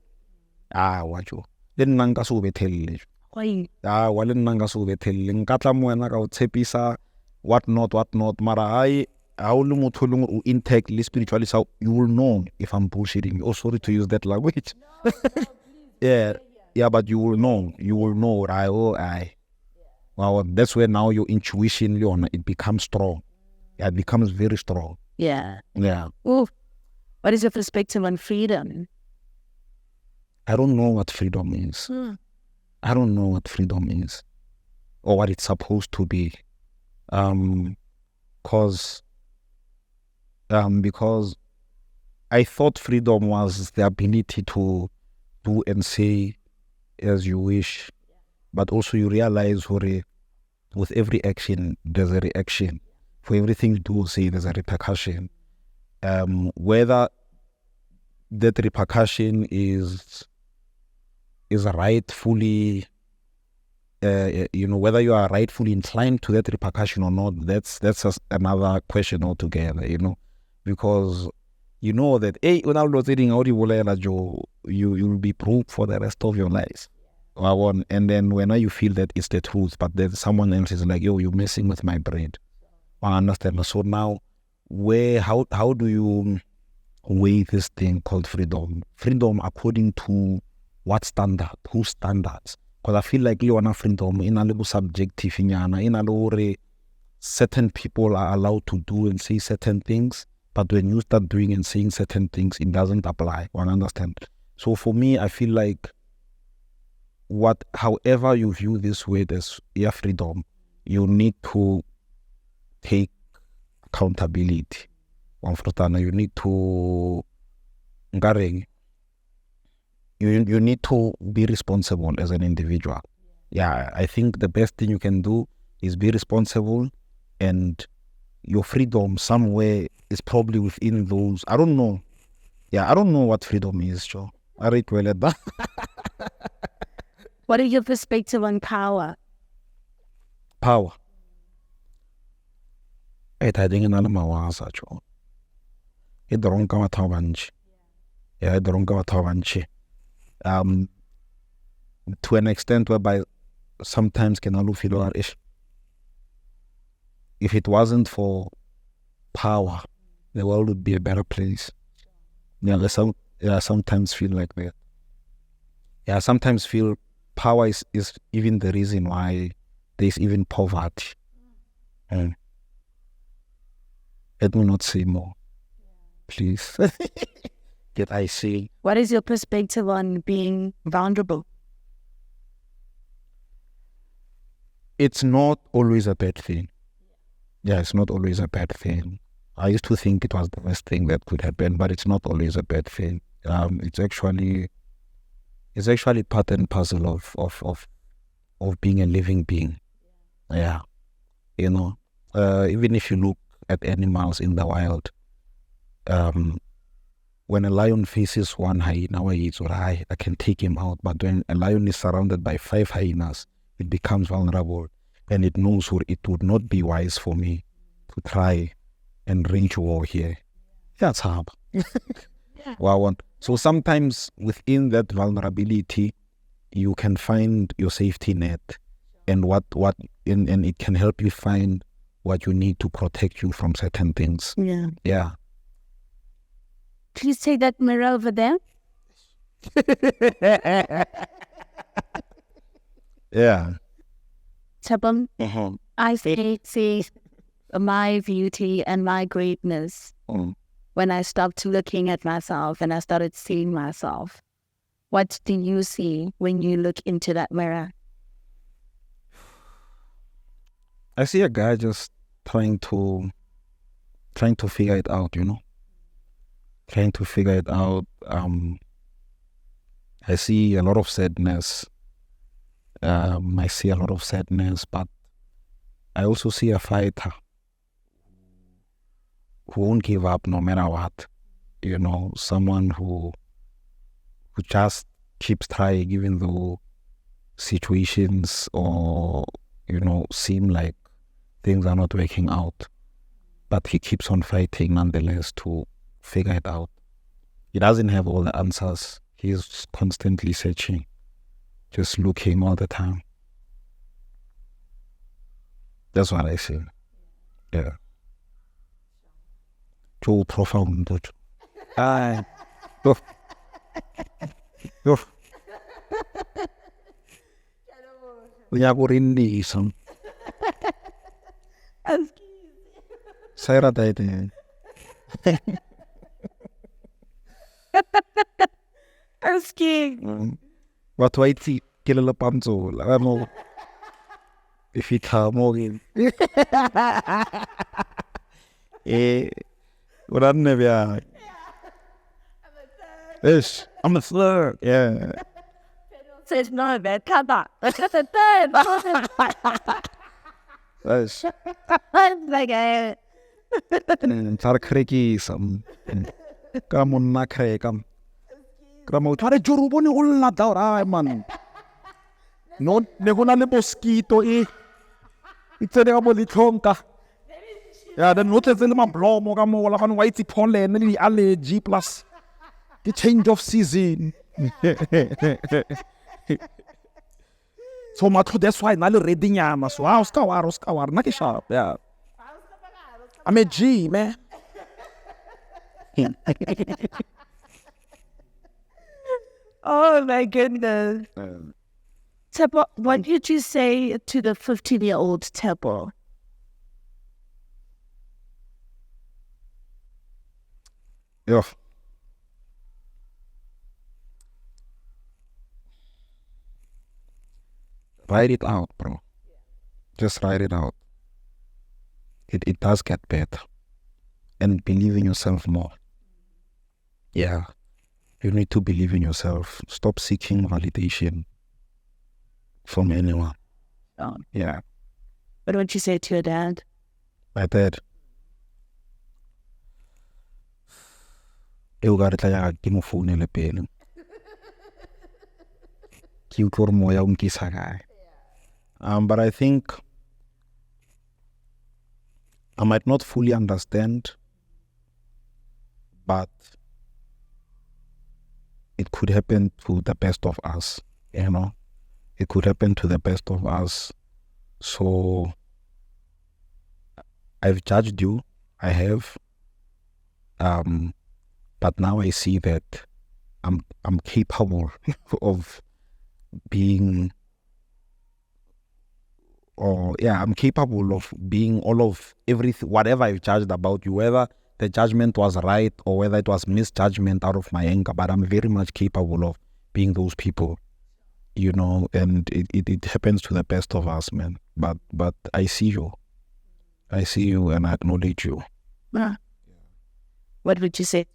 wacho. Then nanga so bethelele. Wale nanga so bethelele. Nkatla moena ka utshepisa what not, mara how lu intake spiritually, so you will know if I'm bullshitting. Oh, sorry to use that language. No, yeah, but you will know, right? Well, that's where now your intuition, Leona, it becomes strong. Yeah, it becomes very strong. Yeah. Yeah. Ooh. What is your perspective on freedom? I don't know what freedom is. I don't know what freedom is or what it's supposed to be. Because I thought freedom was the ability to do and say as you wish. But also you realize with every action, there's a reaction. For everything you do, say there's a repercussion. Whether that repercussion is rightfully, whether you are rightfully inclined to that repercussion or not, that's just another question altogether, because you know that, when I was eating you will be broke for the rest of your life. And then when you feel that it's the truth, but then someone else is like, yo, you're messing with my brain. I understand. So now, how do you weigh this thing called freedom? Freedom according to what standard? Whose standards? Because I feel like you want freedom in a little subjective, in a little certain people are allowed to do and say certain things, but when you start doing and saying certain things, it doesn't apply. I understand. So for me, I feel like however you view this word as your freedom, you need to take accountability. You need to you need to be responsible as an individual. Yeah, I think the best thing you can do is be responsible, and your freedom somewhere is probably within those. I don't know. Yeah, I don't know what freedom is, Joe. I rate well at that. What is your perspective on power? Power. I think in Alamawaza, Joe. It the wrong come at Yeah, the wrong come at to an extent whereby sometimes can all feel ish. If it wasn't for power, the world would be a better place. Yeah, I sometimes feel like that. Yeah, I sometimes feel power is even the reason why there's even poverty. And let me not say more, please. Yet I say. What is your perspective on being vulnerable? It's not always a bad thing. Yeah, it's not always a bad thing. I used to think it was the best thing that could happen, but it's not always a bad thing. It's actually part and parcel of being a living being. Yeah, you know, even if you look at animals in the wild, when a lion faces one hyena, it's alright, I can take him out. But when a lion is surrounded by 5 hyenas, it becomes vulnerable, and it knows it would not be wise for me to try and range war here. That's hard. Wow. So sometimes within that vulnerability, you can find your safety net, and and it can help you find what you need to protect you from certain things. Yeah. Yeah. Please take that mirror over there. Yeah. Tshepo, I see my beauty and my greatness when I stopped looking at myself and I started seeing myself. What do you see when you look into that mirror? I see a guy just trying to figure it out, trying to figure it out. I see a lot of sadness. But I also see a fighter who won't give up no matter what. Someone who just keeps trying even though situations or seem like things are not working out, but he keeps on fighting nonetheless to figure it out. He doesn't have all the answers. He's constantly searching, just looking all the time. That's what I see. Yeah. Too profound. Ah. Uyakurindisa. Saira daite. I'm scared. What waiti kilala panzo. Ano. If it morgen. What I never. Yes, I'm a slur. Yeah. Says no, man. Come back. That's just a third. Yes. Like a. Tara kreki sam. Kamu na krekam. Kamu tara juruboni ulla daura man. No, negona le mosquito It's a boli tonka. Yeah, then what is the man blomo kamo wala kan white pollen ni allergy plus the change of season. So much that's why na le ready nyama. So Oscar war na ki sharp. Yeah. I'm a G, man. Oh my goodness. Tshepo, what did you say to the 15-year-old Tshepo? Yeah. Write it out, bro. Just write it out. It does get better. And believe in yourself more. Yeah. You need to believe in yourself. Stop seeking validation. from anyone. Oh. Yeah. What would you say to your dad? My dad. Eu ga re tla ya ke mo founele pele. Ke utlwa gore moya o nkisa kae. But I think I might not fully understand, but it could happen to the best of us, you know. It could happen to the best of us. So I've judged you, I have. But now I see that I'm capable of being, I'm capable of being all of everything, whatever I've judged about you, whether the judgment was right or whether it was misjudgment out of my anger, but I'm very much capable of being those people, you know, and it happens to the best of us, man. But I see you and I acknowledge you. Yeah. What would you say?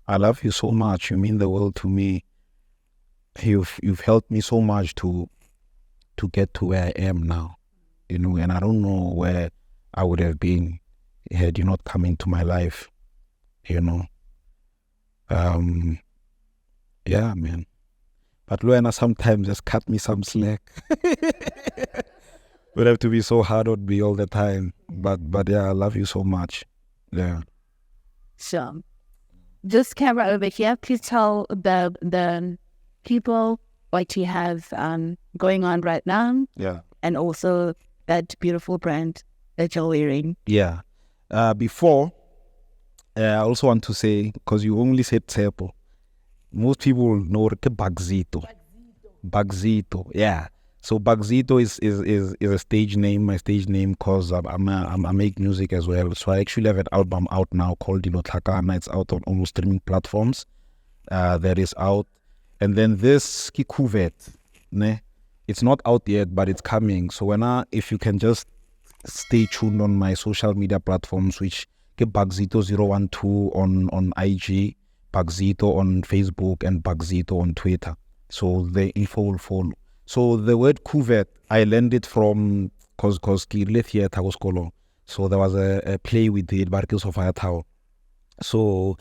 I love you so much. You mean the world to me. You've helped me so much to get to where I am now, you know, and I don't know where I would have been had you not come into my life, you know. Yeah, man. But Luena sometimes just cut me some slack. Would have to be so hard on me all the time. But yeah, I love you so much. Yeah. Sure. Just camera over here. Please tell the people what you have going on right now. Yeah. And also that beautiful brand that you're wearing. Yeah. Before, I also want to say, because you only said Tshepo, most people know Bugzito. Bugzito, yeah. So Bugzito is a stage name, my stage name, because I make music as well. So I actually have an album out now called Dilotlakana. It's out on all streaming platforms. That is out. And then this Kikuvet, ne? It's not out yet, but it's coming. So if you can just stay tuned on my social media platforms, which get Bugzito012 on IG, Bugzito on Facebook, and Bugzito on Twitter. So the info will follow. So the word Kuvet, I learned it from because Kirle Theatre was called. So there was a play with the Barkils of Marital. So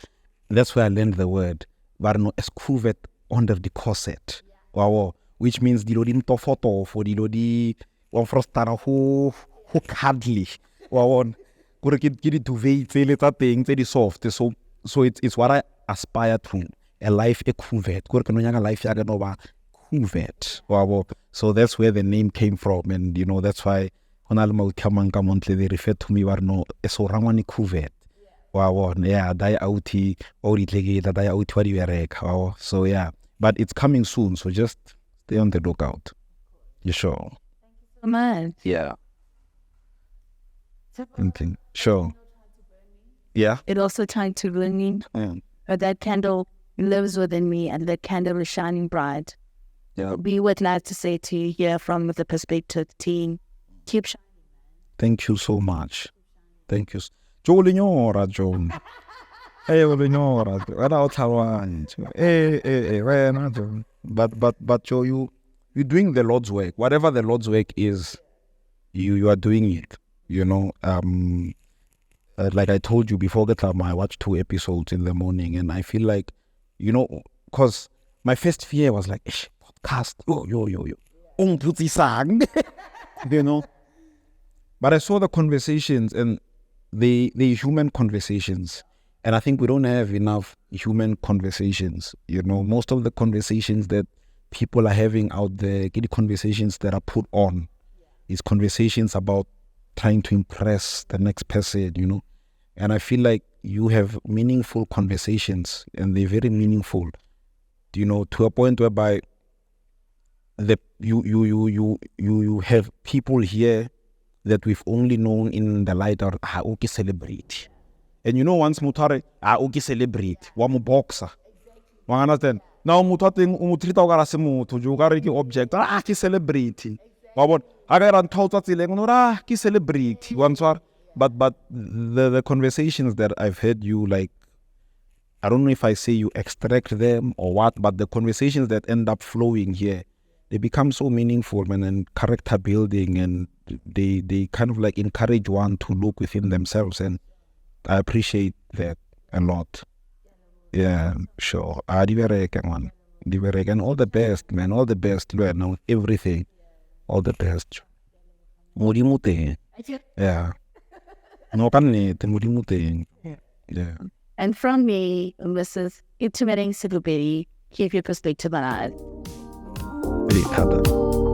that's where I learned the word. But no, as Kuvet under the corset. Wow, which means the lodi mtofoto for the lodi one frostana who cuddly. Wow, could get it to very thing very soft. So it's what I aspire to. A life a Kuvet. Could can life yaganova. Kuvet. Wow. So that's where the name came from, and you know that's why when Alma come on, they refer to me war no so Ramani Kuvet. Wow, yeah, die outi or it die out what you wow. So yeah, but it's coming soon, so just stay on the lookout. You sure? So much. Yeah. Okay. Sure. Yeah. It also tried to ruin me. Yeah. But that candle lives within me, and that candle is shining bright. Yeah. We would like to say to you here from the perspective team, keep shining. Thank you so much. Thank you. Jolinyora, John. Hey, Jolinyora. But Joe, you're doing the Lord's work. Whatever the Lord's work is, you are doing it. You know, like I told you before, I watched 2 episodes in the morning, and I feel like, you know, because my first fear was like, podcast, yo, you know. But I saw the conversations, and the human conversations, and I think we don't have enough human conversations. You know, most of the conversations that people are having out there, the conversations that are put on, is conversations about trying to impress the next person, you know. And I feel like you have meaningful conversations, and they're very meaningful, you know, to a point whereby you have people here that we've only known in the light of okay celebrity. And you know, once mutare okay celebrity, wa mo boxer. You understand? Now mutating umutrita o gara se motho jo gara ke object ke celebrity. Wa bona ha ga ran thautswa tseleng no ke celebrity. Once but the conversations that I've heard you, like, I don't know if I say you extract them or what, but the conversations that end up flowing here, they become so meaningful, man, and character building, and they kind of like encourage one to look within themselves, and I appreciate that a lot. Yeah, sure. Di bereke, man. Di bereke. And all the best, man. All the best, learn everything. All the best. Modimo teng. Yeah. No kannete, modimo teng. Yeah. And from me, Mrs. Intimating Sekhu-Pedi, keep your perspective alive. Really,